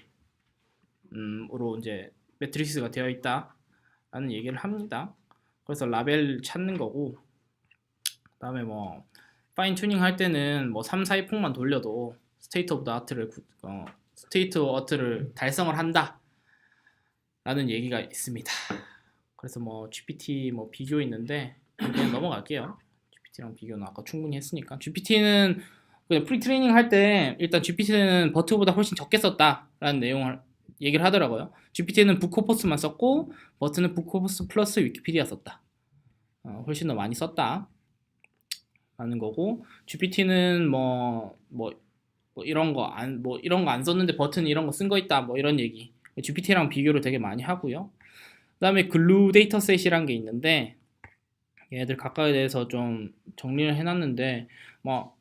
으로 이제 매트리스가 되어 있다라는 얘기를 합니다. 그래서 라벨 찾는 거고 그다음에 뭐 파인 튜닝 할 때는 뭐 3, 4위 폭만 돌려도 스테이트 오브 더 아트를 달성을 한다 라는 얘기가 있습니다. 그래서 뭐 GPT 뭐 비교 있는데 그냥 넘어갈게요. GPT랑 비교는 아까 충분히 했으니까. GPT는 그냥 프리트레이닝 할 때 일단 GPT는 버트보다 훨씬 적게 썼다라는 내용을 얘기를 하더라고요. GPT는 북코퍼스만 썼고 버트는 북코퍼스 플러스 위키피디아 썼다. 훨씬 더 많이 썼다 라는 거고 GPT는 뭐 이런 거 안 썼는데 버튼 이런 거 쓴 거 있다 뭐 이런 얘기 GPT랑 비교를 되게 많이 하고요. 그 다음에 글루 데이터셋이란 게 있는데 얘들 각각에 대해서 좀 정리를 해놨는데 뭐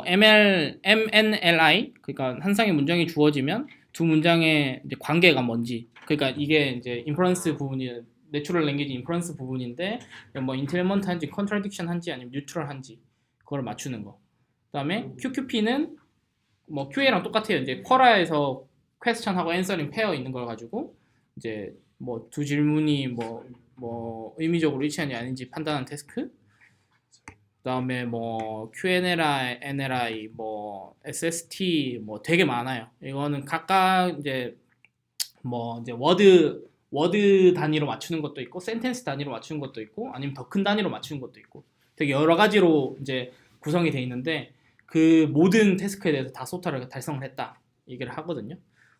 MNLI 그러니까 한 쌍의 문장이 주어지면 두 문장의 이제 관계가 뭔지 그러니까 이게 이제 인퍼런스 부분이 내추럴 랭귀지 인퍼런스 부분인데 뭐 인텔먼트한지 컨트라딕션한지 아니면 뉴트럴한지 그걸 맞추는 거. 그다음에 QQP는 뭐 QA랑 똑같아요. 이제 쿼라에서 퀘스천하고 앤서링 페어 있는 걸 가지고 이제 뭐 두 질문이 뭐 의미적으로 일치하는지 아닌지 판단하는 태스크. 그다음에 뭐 QNLI, NLI, 뭐 SST 뭐 되게 많아요. 이거는 각각 이제 뭐 이제 워드 단위로 맞추는 것도 있고 센텐스 단위로 맞추는 것도 있고 아니면 더 큰 단위로 맞추는 것도 있고 되게 여러 가지로 이제 구성이 돼 있는데 그 모든 태스크에 대해서 다 소타를 달성을 했다 얘기를 하거든요.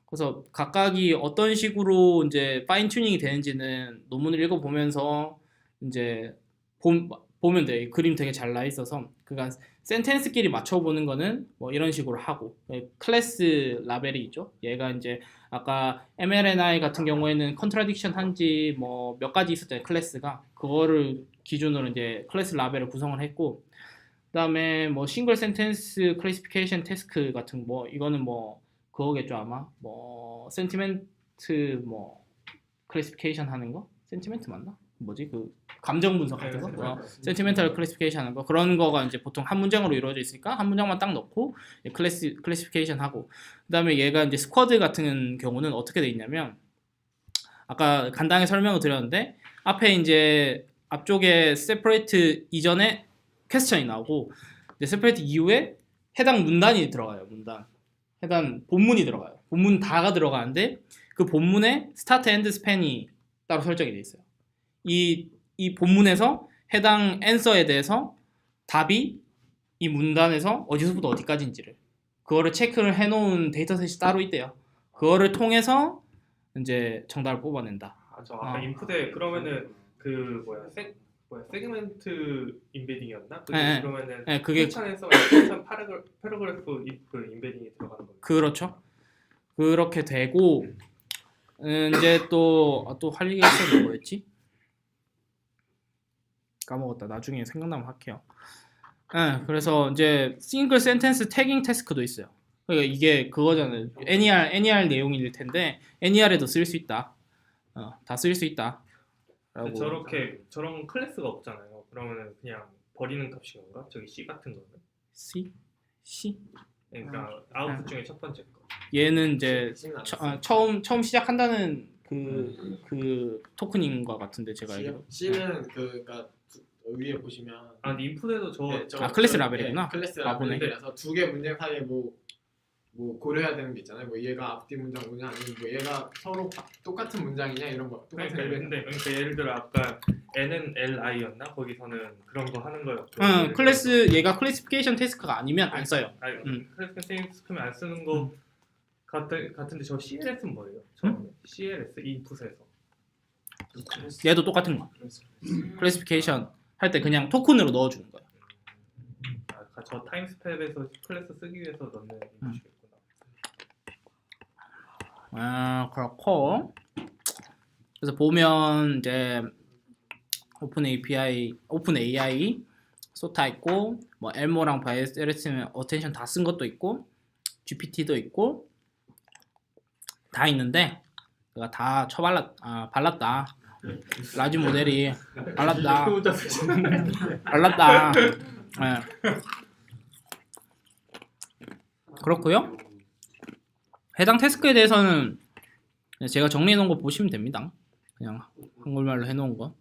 그래서 각각이 어떤 식으로 이제 파인 튜닝이 되는지는 논문을 읽어보면서 이제 보면 돼. 그림 되게 잘 나 있어서 그러니까 센텐스끼리 맞춰보는 거는 뭐 이런 식으로 하고 클래스 라벨이 있죠. 얘가 이제 아까 MLNI 같은 경우에는 컨트라딕션 한지 뭐 몇 가지 있었잖아요. 클래스가 그거를 기준으로 이제 클래스 라벨을 구성을 했고 그다음에 뭐 싱글 센텐스 클래시피케이션 태스크 같은 뭐 이거는 뭐 그거겠죠 아마 뭐 센티멘트 뭐 클래시피케이션 하는 거 센티멘트 맞나? 뭐지 그 감정 분석 같은 거 센티멘탈 클래시피케이션 하는 거 그런 거가 이제 보통 한 문장으로 이루어져 있으니까 한 문장만 딱 넣고 클래시피케이션 하고 그다음에 얘가 이제 스쿼드 같은 경우는 어떻게 돼 있냐면 아까 간단하게 설명을 드렸는데 앞에 이제 앞쪽에 세퍼레이트 이전에 퀘스천이 나오고 이제 세퍼레이트 이후에 해당 문단이 들어가요. 해당 본문이 들어가요. 본문 다가 들어가는데 그 본문에 스타트 엔드 스팬이 따로 설정이 돼 있어요. 이 본문에서 해당 앤서에 대해서 답이 이 문단에서 어디서부터 어디까지인지를 그거를 체크를 해놓은 데이터셋이 따로 있대요. 그거를 통해서 이제 정답을 뽑아낸다. 저 아까 인풋에 그러면은 그 세그멘트 인베딩이었나? 네, 그러면은 네, 그게 퀘스천에서 패러그래프 그 인베딩이 들어가는 거예요. 그렇죠. 그렇게 되고 이제 또 할 얘기가 있었는데 뭐였지? 까먹었다. 나중에 생각나면 할게요. 그래서 이제 싱글 센텐스 태깅 태스크도 있어요. 그러니까 이게 그거잖아요. NER 내용일 텐데 NER에도 쓸 수 있다. 다 쓸 수 있다. 저런 클래스가 없잖아요. 그러면은 그냥 버리는 값인 건가? 저기 C 같은 거는? C? 그러니까 아웃풋 중에 첫 번째 거. 얘는 이제 처음 시작한다는 그 토큰인 것 같은데 제가 알기로. C는 그러니까 위에 보시면 아 근데 인풋에도 저 클래스 라벨이구나. 클래스 라벨이네. 라벨이라서 두 개 문장 사이에 뭐 고려해야 되는 게 있잖아요. 뭐 얘가 앞뒤 문장이냐 아니면 뭐 얘가 서로 똑같은 문장이냐 이런 거 똑같은 그러니까 예를 들어 아까 N은 LI였나? 거기서는 그런 거 하는 거였고 클래스 얘가 클래시피케이션 태스크가 아니면 안 써요. 클래스 스크면 안 쓰는 거 같은데 저 CLS는 뭐예요? 처음에 CLS 인풋에서 얘도 똑같은 거. 클래시피케이션 할 때 그냥 토큰으로 넣어주는 거야. 아까 저 타임스텝에서 클래스 쓰기 위해서 넣는 인풋이겠구나. 그렇고 그래서 보면 이제 오픈 AI 소타 있고 뭐 엘모랑 바이오스트레스면 어텐션 다 쓴 것도 있고 GPT도 있고 다 있는데 내가 다 발랐다. 라지 모델이 발랐다. 네. 그렇고요. 해당 태스크에 대해서는 제가 정리해 놓은 거 보시면 됩니다. 그냥 한글말로 해 놓은 거.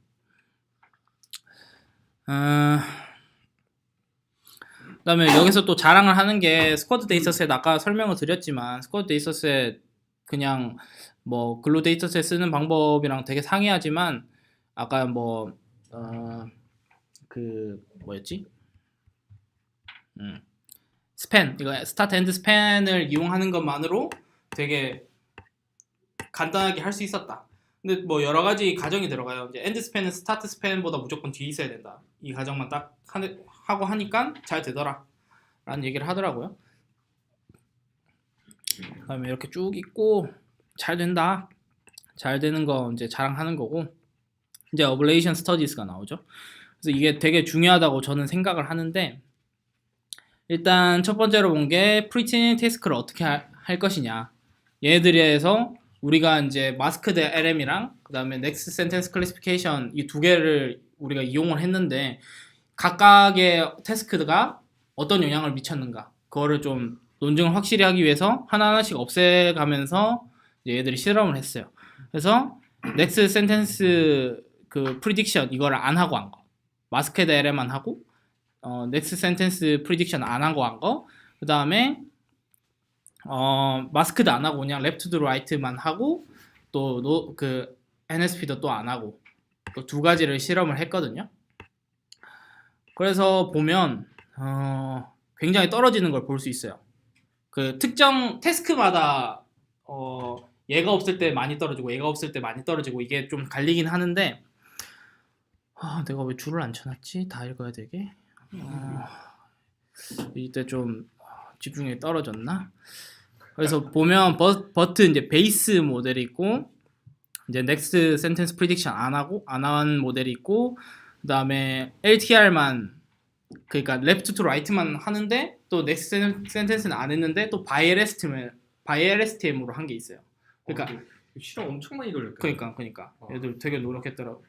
그다음에 여기서 또 자랑을 하는 게 스쿼드 데이터셋 아까 설명을 드렸지만 스쿼드 데이터셋 그냥 뭐 글로 데이터셋 쓰는 방법이랑 되게 상이하지만 아까 뭐였지? 스팬 이거 스타트 엔드 스팬을 이용하는 것만으로 되게 간단하게 할 수 있었다. 근데 뭐 여러 가지 가정이 들어가요. 이제 엔드 스팬은 스타트 스팬보다 무조건 뒤에 있어야 된다. 이 가정만 딱 하고 하니까 잘 되더라. 라는 얘기를 하더라고요. 그다음에 이렇게 쭉 있고 잘 된다. 잘 되는 거 이제 자랑하는 거고 이제 어블레이션 스터디스가 나오죠. 그래서 이게 되게 중요하다고 저는 생각을 하는데 일단 첫 번째로 본 게 프리트레이닝 태스크를 어떻게 할 것이냐. 얘네들에서 우리가 이제 마스크드 LM이랑 그다음에 넥스트 센텐스 클래시피케이션 이 두 개를 우리가 이용을 했는데 각각의 태스크가 어떤 영향을 미쳤는가 그거를 좀 논증을 확실히 하기 위해서 하나하나씩 없애가면서 얘들이 실험을 했어요. 그래서 넥스트 센텐스 그 프리딕션 이거를 안 하고 한 거, 마스크드 LM만 하고 넥스트 센텐스 프리딕션 안 하고 한 거, 그 다음에 마스크드 안 하고 그냥 랩 투 드 라이트만 하고 또 그 NSP도 또 안 하고 또 두 가지를 실험을 했거든요. 그래서 보면 굉장히 떨어지는 걸 볼 수 있어요. 그 특정 태스크마다 얘가 없을 때 많이 떨어지고 얘가 없을 때 많이 떨어지고 이게 좀 갈리긴 하는데 내가 왜 줄을 안 쳐놨지? 다 읽어야 되게 이때 좀 집중력이 떨어졌나? 그래서 보면 버트 이제 베이스 모델이 있고 이제 넥스트 센텐스 프리딕션 안 한 모델이 있고 그 다음에 LTR만 그러니까 레프트 투 라이트만 하는데 또 넥스트 센텐스는 안 했는데 또 바이 LSTM으로 한 게 있어요. 그러니까 실험 엄청 많이 돌렸다. 그러니까 애들 되게 노력했더라고.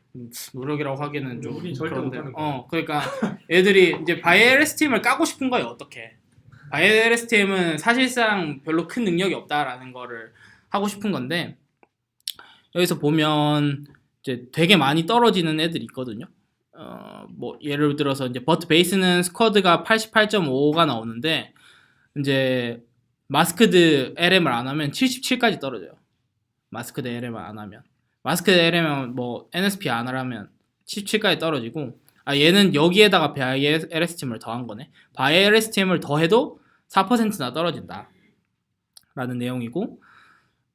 노력이라고 하기에는 좀 우린 절대 그런데 못하는 거야. 그러니까 애들이 이제 바이 LSTM을 까고 싶은 거예요. 어떻게? 바이 LSTM은 사실상 별로 큰 능력이 없다라는 거를 하고 싶은 건데 여기서 보면 이제 되게 많이 떨어지는 애들이 있거든요. 뭐 예를 들어서 이제 버트 베이스는 스쿼드가 88.55가 나오는데 이제 마스크드 LM을 안 하면 77까지 떨어져요. 마스크드 LM을 안 하면 마스크드 LM은 뭐 NSP 안 하면 77까지 떨어지고 얘는 여기에다가 바이 LSTM을 더한 거네. 바이 LSTM을 더해도 4%나 떨어진다 라는 내용이고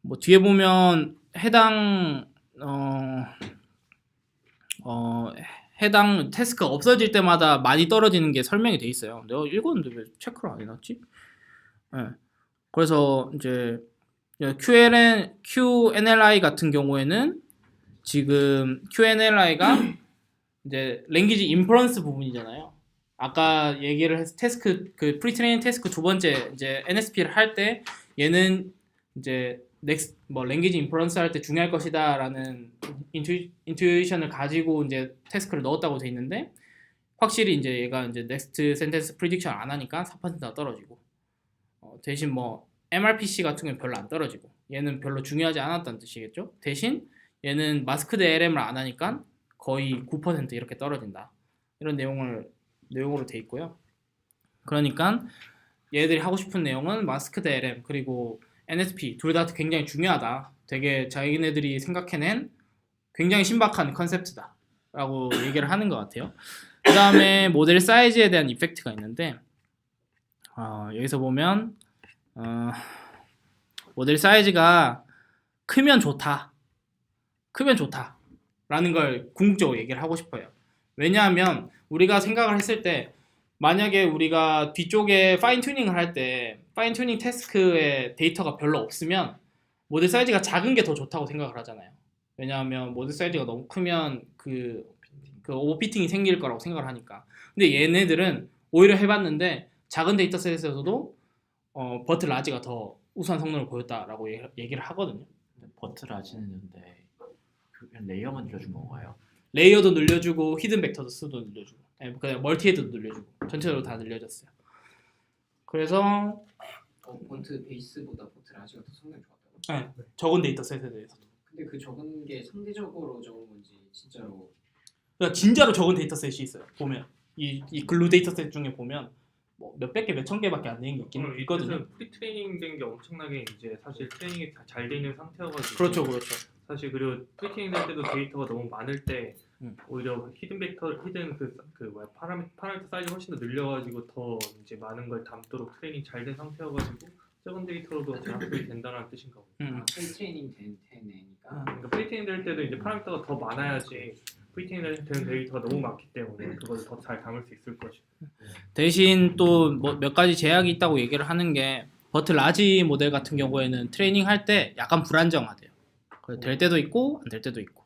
뭐 뒤에 보면 해당 태스크가 없어질 때마다 많이 떨어지는 게 설명이 돼 있어요. 내가 읽었는데 왜 체크를 안 해놨지? 네. 그래서 이제 QNLI 같은 경우에는 지금 QNLI가 이제 랭귀지 인퍼런스 부분이잖아요. 아까 얘기를 해서 태스크 그 프리트레이닝 태스크 두 번째 이제 NSP를 할 때 얘는 이제 랭귀지 인퍼런스 할 때 중요할 것이다라는 인투이션을 가지고 이제 태스크를 넣었다고 돼 있는데 확실히 이제 얘가 이제 넥스트 센텐스 프리딕션 안 하니까 4%가 떨어지고 대신 뭐 MRPC 같은 경우는 별로 안 떨어지고 얘는 별로 중요하지 않았다는 뜻이겠죠. 대신 얘는 마스크드 LM을 안 하니까 거의 9% 이렇게 떨어진다. 이런 내용으로 돼 있고요. 그러니까 얘들이 하고 싶은 내용은 마스크드 LM 그리고 NSP 둘 다 굉장히 중요하다. 되게 자기네들이 생각해낸 굉장히 신박한 컨셉트다 라고 얘기를 하는 것 같아요. 그 다음에 모델 사이즈에 대한 이펙트가 있는데 여기서 보면 모델 사이즈가 크면 좋다 라는 걸 궁극적으로 얘기를 하고 싶어요. 왜냐하면 우리가 생각을 했을 때 만약에 우리가 뒤쪽에 파인 튜닝을 할 때 파인 튜닝 태스크에 데이터가 별로 없으면 모델 사이즈가 작은 게 더 좋다고 생각을 하잖아요. 왜냐하면 모델 사이즈가 너무 크면 그 오버피팅이 생길 거라고 생각을 하니까. 근데 얘네들은 오히려 해봤는데 작은 데이터셋에서도 버트 라지가 더 우수한 성능을 보였다라고 얘기를 하거든요. 버트 라지는데 그냥 레이어만 늘려준 건가요? 레이어도 늘려주고 히든 벡터 수도 늘려주고 그냥 멀티헤드도 늘려주고 전체적으로 다 늘려졌어요. 그래서 버트 베이스보다 버트 라지가 더 성능이 좋았다고? 적은 데이터셋에 대해서도. 근데 그 적은 게 상대적으로 적은 건지 진짜로 그러니까 진짜로 적은 데이터셋이 있어요. 보면 이 글루 데이터셋 중에 보면 뭐 몇백 개, 몇천 개밖에 안 되는 게 있긴 있거든요. 프리트레이닝 된 게 엄청나게 이제 사실 트레이닝이 다 잘 돼 있는 상태여가지고 그렇죠. 사실 그리고 프리트레이닝 될 때도 데이터가 너무 많을 때 음. 오히려 히든 파라미터 사이즈 훨씬 더 늘려가지고 더 이제 많은 걸 담도록 트레이닝 잘 된 상태여가지고 적은 데이터로도 잘 학습이 된다는 뜻인가 보요. 프리트레이닝 된 애니까 그러니까 프리트레이닝 될 때도 이제 파라미터가 더 많아야지 프리트레이닝 된 데이터가 너무 많기 때문에 그걸 더 잘 담을 수 있을 것이고. 대신 또 뭐 몇 가지 제약이 있다고 얘기를 하는 게 버트 라지 모델 같은 경우에는 트레이닝 할 때 약간 불안정하대요. 될 때도 있고 안 될 때도 있고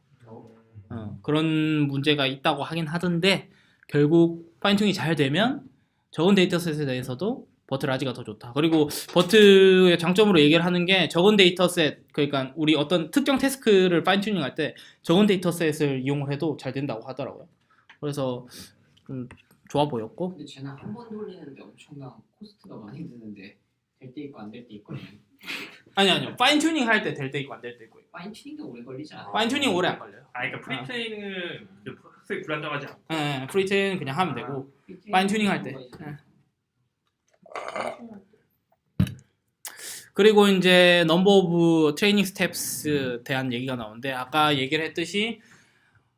그런 문제가 있다고 하긴 하던데 결국 파인튜닝이 잘 되면 적은 데이터셋에 대해서도 버트 라지가 더 좋다. 그리고 버트의 장점으로 얘기를 하는 게 적은 데이터셋 그러니까 우리 어떤 특정 태스크를 파인튜닝 할 때 적은 데이터셋을 이용을 해도 잘 된다고 하더라고요. 그래서 좀 좋아 보였고. 근데 쟤는 한 번 돌리는데 엄청난 코스트가 많이 드는데 될 때 있고 안 될 때 있거든요. 아니요. 파인 튜닝 할 때 될 때 있고 안 될 때 있고. 파인 튜닝도 오래 걸리지 않아요? 파인 튜닝 오래 안 걸려요. 그러니까 프리트레이닝은 학습이 불안정하지 않고 프리트레이닝 그냥 하면 되고 파인 튜닝 할 때. 그리고 이제 넘버 오브 트레이닝 스텝스 대한 얘기가 나오는데 아까 얘기를 했듯이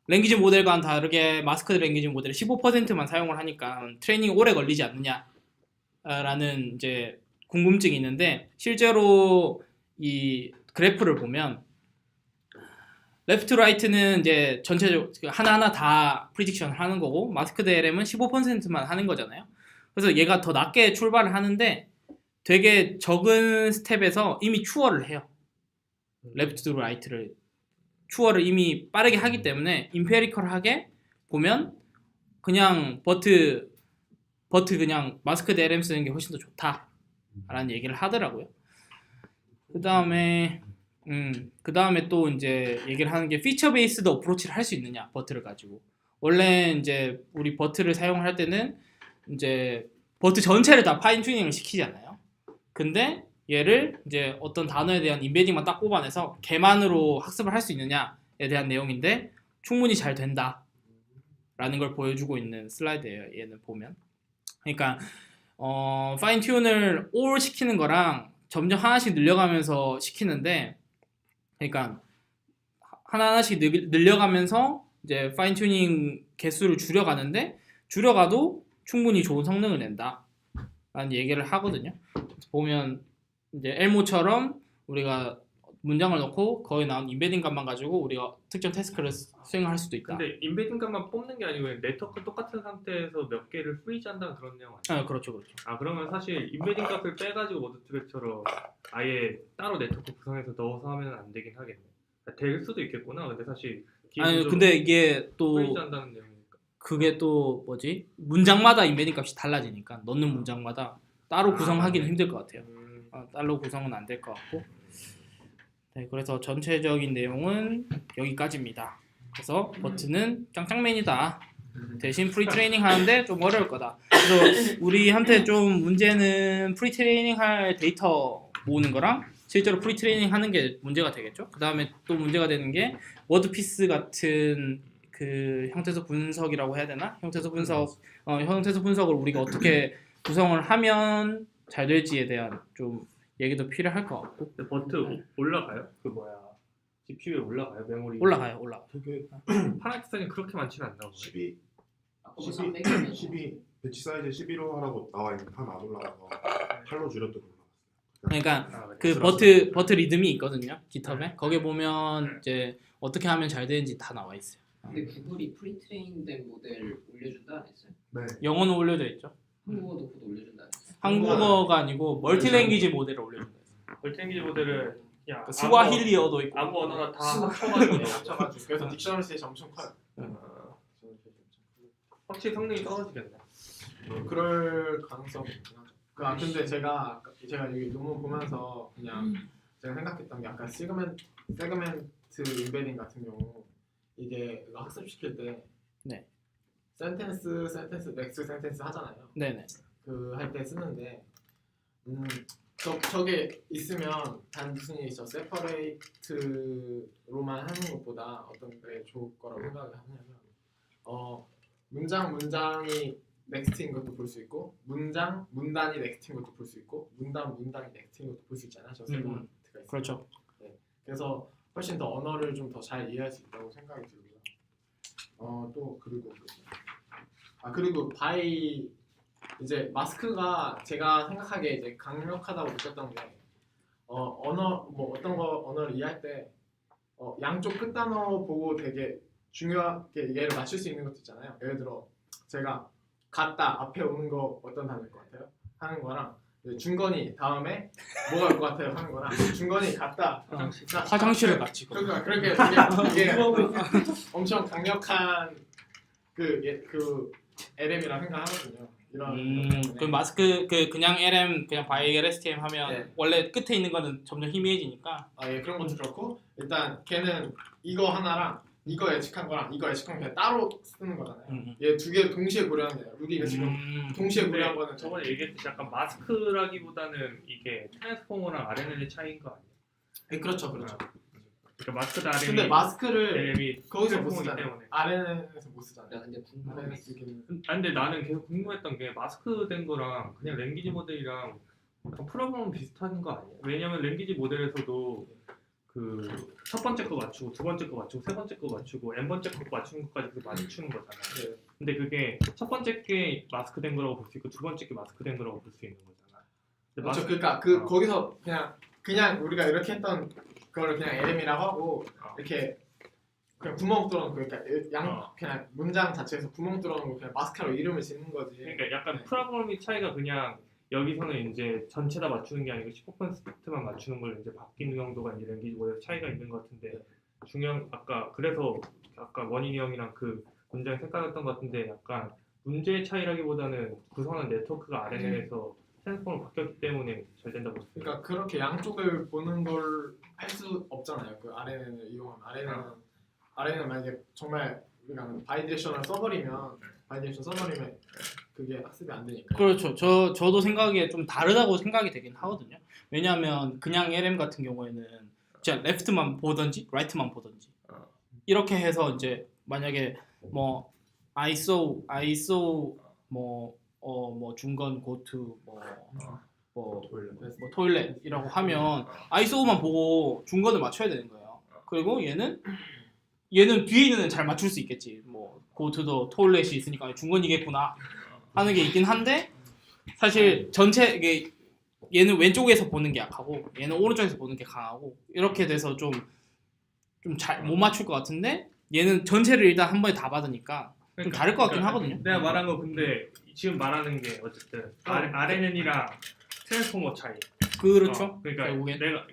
랭귀지 모델과는 다르게 마스크드 랭귀지 모델을 15%만 사용을 하니까 트레이닝이 오래 걸리지 않느냐라는 이제 궁금증이 있는데 실제로 이 그래프를 보면 레프트 라이트는 이제 전체적으로 하나하나 다 프리딕션을 하는 거고 마스크드 LM은 15%만 하는 거잖아요. 그래서 얘가 더 낮게 출발을 하는데 되게 적은 스텝에서 이미 추월을 해요. 레프트 투 라이트를 추월을 이미 빠르게 하기 때문에 임페리컬하게 보면 그냥 버트 그냥 마스크드 LM 쓰는 게 훨씬 더 좋다라는 얘기를 하더라고요. 그 다음에 또 이제 얘기를 하는 게 피처 베이스드 어프로치를 할 수 있느냐 버트를 가지고. 원래 이제 우리 버트를 사용할 때는 이제 버트 전체를 다 파인 튜닝을 시키잖아요. 근데 얘를 이제 어떤 단어에 대한 인베딩만 딱 뽑아내서 걔만으로 학습을 할 수 있느냐에 대한 내용인데 충분히 잘 된다 라는 걸 보여주고 있는 슬라이드예요. 얘는 보면 그러니까 파인 튜닝을 올 시키는 거랑 점점 하나씩 늘려가면서 시키는데 그러니까 하나하나씩 늘려가면서 이제 파인 튜닝 개수를 줄여가는데 줄여가도 충분히 좋은 성능을 낸다 라는 얘기를 하거든요. 보면 이제 엘모처럼 우리가 문장을 넣고 거기 나온 인베딩 값만 가지고 우리가 특정 태스크를 수행할 수도 있다. 근데 인베딩 값만 뽑는 게 아니고 네트워크 똑같은 상태에서 몇 개를 프리즈한다는 그런 내용 아니에요? 그렇죠. 그러면 사실 인베딩 값을 빼가지고 워드트랙처럼 아예 따로 네트워크 구성해서 넣어서 하면 안 되긴 하겠네. 될 수도 있겠구나. 근데 사실 근데 이게 또 프리즈한다는 내용이니까. 그게 또 뭐지? 문장마다 인베딩 값이 달라지니까 넣는 문장마다 따로 구성하기는 힘들 것 같아요. 따로 구성은 안 될 것 같고. 네, 그래서 전체적인 내용은 여기까지입니다. 그래서 버트는 짱짱맨이다. 대신 프리트레이닝 하는데 좀 어려울 거다. 그래서 우리한테 좀 문제는 프리트레이닝 할 데이터 모으는 거랑 실제로 프리트레이닝 하는 게 문제가 되겠죠. 그 다음에 또 문제가 되는 게 워드피스 같은 그 형태소 분석이라고 해야 되나? 형태소 분석을 우리가 어떻게 구성을 하면 잘 될지에 대한 좀 얘기도 필요할 것 같고. 근데 버트 올라가요? 그 뭐야 GPU에 올라가요? 메모리 올라가요. 되게 파라엑스는 그렇게 많지는 않나 보네. 12 아까 뭐 300이면 12 배치 사이즈 11로 하라고 나와 있는데 하나 안 올라가서 8로 줄였더니 올라갔어요. 그러니까 아, 그 그렇구나. 버트 리듬이 있거든요. 깃허브에. 거기 보면 이제 어떻게 하면 잘 되는지 다 나와 있어요. 근데 구글이 프리트레인된 모델 올려준다 안 했어요? 네. 영어는 올려져 있죠. 한국어도 그거 올려준다 안 했어요? 한국어가 아니고 멀티랭귀지 모델을 올려준다. 멀티랭귀지 모델은 그냥 그 스와힐리어도 있고. 아무 언어나 다 합쳐가지고 합쳐가지고 그래서 딕셔너리 스테이지 엄청 커요. 확실히 성능이 떨어지겠네. 그럴 가능성이 있긴 하죠. 근데 제가 여기 논문 보면서 그냥 제가 생각했던 게 아까 세그멘트 임베딩 같은 경우 이게 이거 학습시킬 때 네. 센텐스, 넥스트 센텐스 하잖아요. 네네. 그 할 때 쓰는데 저게 있으면 단순히 저 세퍼레이트로만 하는 것보다 어떤 게 좋을 거라고 생각을 하냐면 문장이 넥스트인 것도 볼 수 있고 문단이 넥스트인 것도 볼 수 있고 문단이 넥스트인 것도 볼 수 있잖아요. 저 세그멘트가 있어요. 그렇죠. 그래서 훨씬 더 언어를 좀 더 잘 이해할 수 있다고 생각이 들고요. 또 그리고 바이 이제 마스크가 제가 생각하기에 이제 강력하다고 느꼈던 게 언어를 이해할 때 양쪽 끝 단어 보고 되게 중요하게 얘를 맞출 수 있는 것도 있잖아요. 예를 들어 제가 갔다 앞에 오는 거 어떤 단어일 것 같아요? 하는 거랑 중건이 다음에 뭐가 올 것 같아요? 하는 거랑 중건이 갔다 화장실을 같이. 그러니까 그렇게 이게 엄청 강력한 그 LM이라 생각하거든요. 그 마스크 그냥 LM 그냥 바이엘 STM 하면 네. 원래 끝에 있는 거는 점점 희미해지니까. 예, 그런 것도 그렇고 일단 걔는 이거 하나랑 이거 예측한 거랑 이거 예측한 거 그냥 따로 쓰는 거잖아요. 얘 두 개 동시에 고려하는 거예요. 루디가 지금 동시에 고려한 거는 저번에 얘기했듯이 약간 마스크라기보다는 이게 트랜스포머랑 RNN의 차이인 거 아니에요? 그렇죠. 그러니까 마스크도 RNN 근데 마스크를 LM이 거기서 못 트랜스포머이기 쓰잖아요. 때문에. RNN에서 못 나 쓰잖아요. 근데 궁금한 게 RNN 있어. 쓰기는 근데 나는 계속 궁금했던 게 마스크된 거랑 그냥 랭귀지 모델이랑 약간 프로그램은 비슷한 거 아니에요? 왜냐면 랭귀지 모델에서도 그 첫 번째 거 맞추고 두 번째 거 맞추고 세 번째 거 맞추고 n 번째 거 맞추는 것까지 그 맞추는 거잖아요. 근데 그게 첫 번째 게 마스크된 거라고 볼 수 있고 두 번째 게 마스크된 거라고 볼 수 있는 거잖아. 근데 그렇죠. 그러니까 거기서 그냥 우리가 이렇게 했던 그거를 그냥 LM이라고 하고 이렇게 그냥 구멍 뚫어놓고 그러니까 그냥 문장 자체에서 구멍 뚫어놓고 그냥 마스크로 이름을 짓는 거지. 그러니까 약간 네. 프로그래밍 차이가 그냥 여기서는 이제 전체 다 맞추는 게 아니고 15%만 맞추는 걸 이제 바뀌는 정도가 이제 랭귀지 모델 차이가 있는 것 같은데 중요한 그래서 아까 원인이 형이랑 그 문장이 헷갈렸던 것 같은데 약간 문제의 차이라기보다는 구성하는 네트워크가 RNN에서 트랜스폼으로 바뀌었기 때문에 잘 된다고 봤어요. 그러니까 그렇게 양쪽을 보는 걸 할 수 없잖아요. 그 RNN을 이용하면 RNN은 만약에 정말 우리가 바이디렉셔널 써버리면 그게 학습이 안 되니까. 그렇죠. 저도 생각에 좀 다르다고 생각이 되긴 하거든요. 왜냐하면 그냥 LM 같은 경우에는 진짜 레프트만 보든지 라이트만 보든지 이렇게 해서 이제 만약에 뭐 ISO 뭐 중건 고투 뭐 토일렛이라고 하면 ISO만 보고 중건을 맞춰야 되는 거예요. 그리고 얘는 뒤에 있는 애는 잘 맞출 수 있겠지. 뭐 고투도 토일렛이 있으니까 중건이겠구나 하는 게 있긴 한데 사실 전체 이게 얘는 왼쪽에서 보는 게 약하고 얘는 오른쪽에서 보는 게 강하고 이렇게 돼서 좀 잘 못 맞출 것 같은데 얘는 전체를 일단 한 번에 다 받으니까 좀 다를 것 같긴 하거든요. 내가 말한 거 근데 지금 말하는 게 어쨌든 RNN이랑 트랜스포머 차이. 그렇죠. 그러니까 결국엔. 내가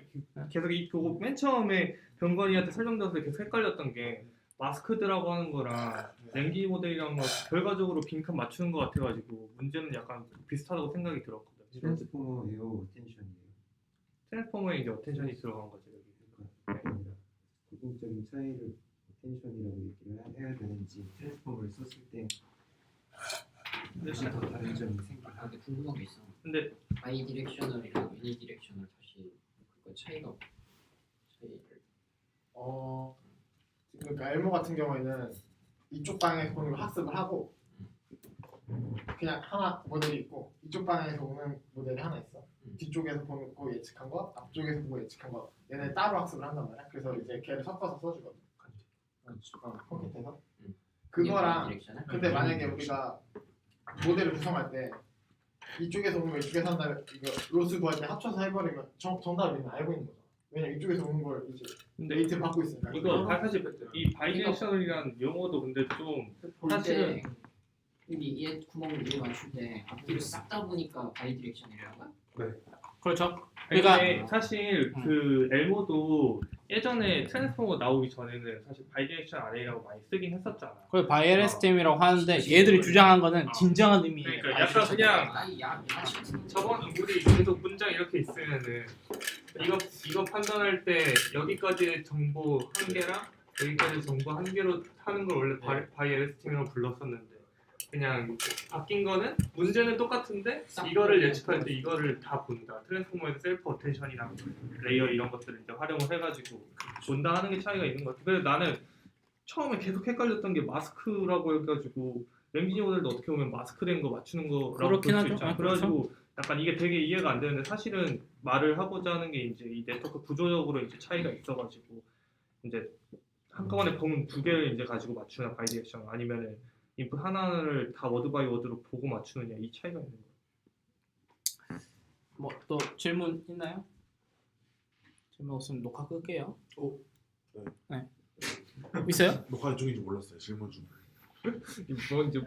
계속 그거 맨 처음에 병건이한테 설명드려서 계속 헷갈렸던 게 마스크드라고 하는 거랑 랭귀지 모델이랑 결과적으로 빈칸 맞추는 거 같아가지고 문제는 약간 비슷하다고 생각이 들었거든. 트랜스포머예요, 어텐션이에요. 트랜스포머에 이제 어텐션이 들어간 거죠 여기. 기본적인 차이를 어텐션이라고 얘기를 해야 되는지 트랜스포머를 썼을 때 혹시 더 다른 점이 생기나? 근데 궁금한 게 있어. 근데 바이 디렉셔널이랑 유니 디렉셔널 다시 그거 차이를 그러니까 엘모 같은 경우에는 이쪽 방향에서 보는 걸 학습을 하고 그냥 하나 모델이 있고 이쪽 방향에서 보는 모델이 하나 있어. 뒤쪽에서 보는 거 예측한 거, 앞쪽에서 보고 예측한 거 얘네 따로 학습을 한단 말이야. 그래서 이제 걔를 섞어서 써주거든. 컴퓨터에서 그거랑 디렉션을? 근데 만약에 우리가 모델을 구성할 때 이쪽에서 오는 거 이쪽에서 한다면 이거 로스 구할 때 합쳐서 해버리면 정답을 우리는 알고 있는 거잖아. 왜냐면 이쪽에서 오는 걸 이제 근데 레이트 받고 있으니까. 이거 사실 이 바이디렉셔널이라는 용어도 근데 좀 사실은 우리 얘 구멍을 이해 맞출 때 앞뒤로 싹 다 보니까 바이디렉션이라는 거야? 그렇죠. 그러니까 그러니까 사실 그 엘모도 예전에 트랜스포머 나오기 전에는 사실 바이디렉션 아레이라고 많이 쓰긴 했었잖아. 그 바이엘스템이라고 하는데 얘들이 주장한 거는 진정한 의미의 그러니까 약간 그냥 아니 야 저번 우리 계속 문장 이렇게 있으면은 이거 판단할 때 여기까지 정보 한 개랑 여기까지 정보 한 개로 하는 걸 원래 바이엘스팀이라고 불렀었는데 그냥 바뀐 거는 문제는 똑같은데 이거를 예측할 때 이거를 다 본다. 트랜스포머에서 셀프 어텐션이랑 레이어 이런 것들을 이제 활용을 해가지고 본다 하는 게 차이가 있는 것 같아. 그래서 나는 처음에 계속 헷갈렸던 게 마스크라고 해가지고 랭귀지 모델도 어떻게 보면 마스크된 거 맞추는 거라고 그렇긴 볼 수 하죠. 있잖아. 아, 그래가지고 약간 이게 되게 이해가 안 되는데 사실은 말을 하고자 하는 게 이제 이 네트워크 구조적으로 이제 차이가 있어가지고 이제 한꺼번에 본 두 개를 이제 가지고 맞추냐 바이디렉션 아니면은 인풋 하나를 다 워드 바이 워드로 보고 맞추느냐 이 차이가 있는 거예요. 뭐 또 질문 있나요? 질문 없으면 녹화 끌게요. 네. 있어요? 녹화 중인지 몰랐어요. 질문 중. 뭐 이제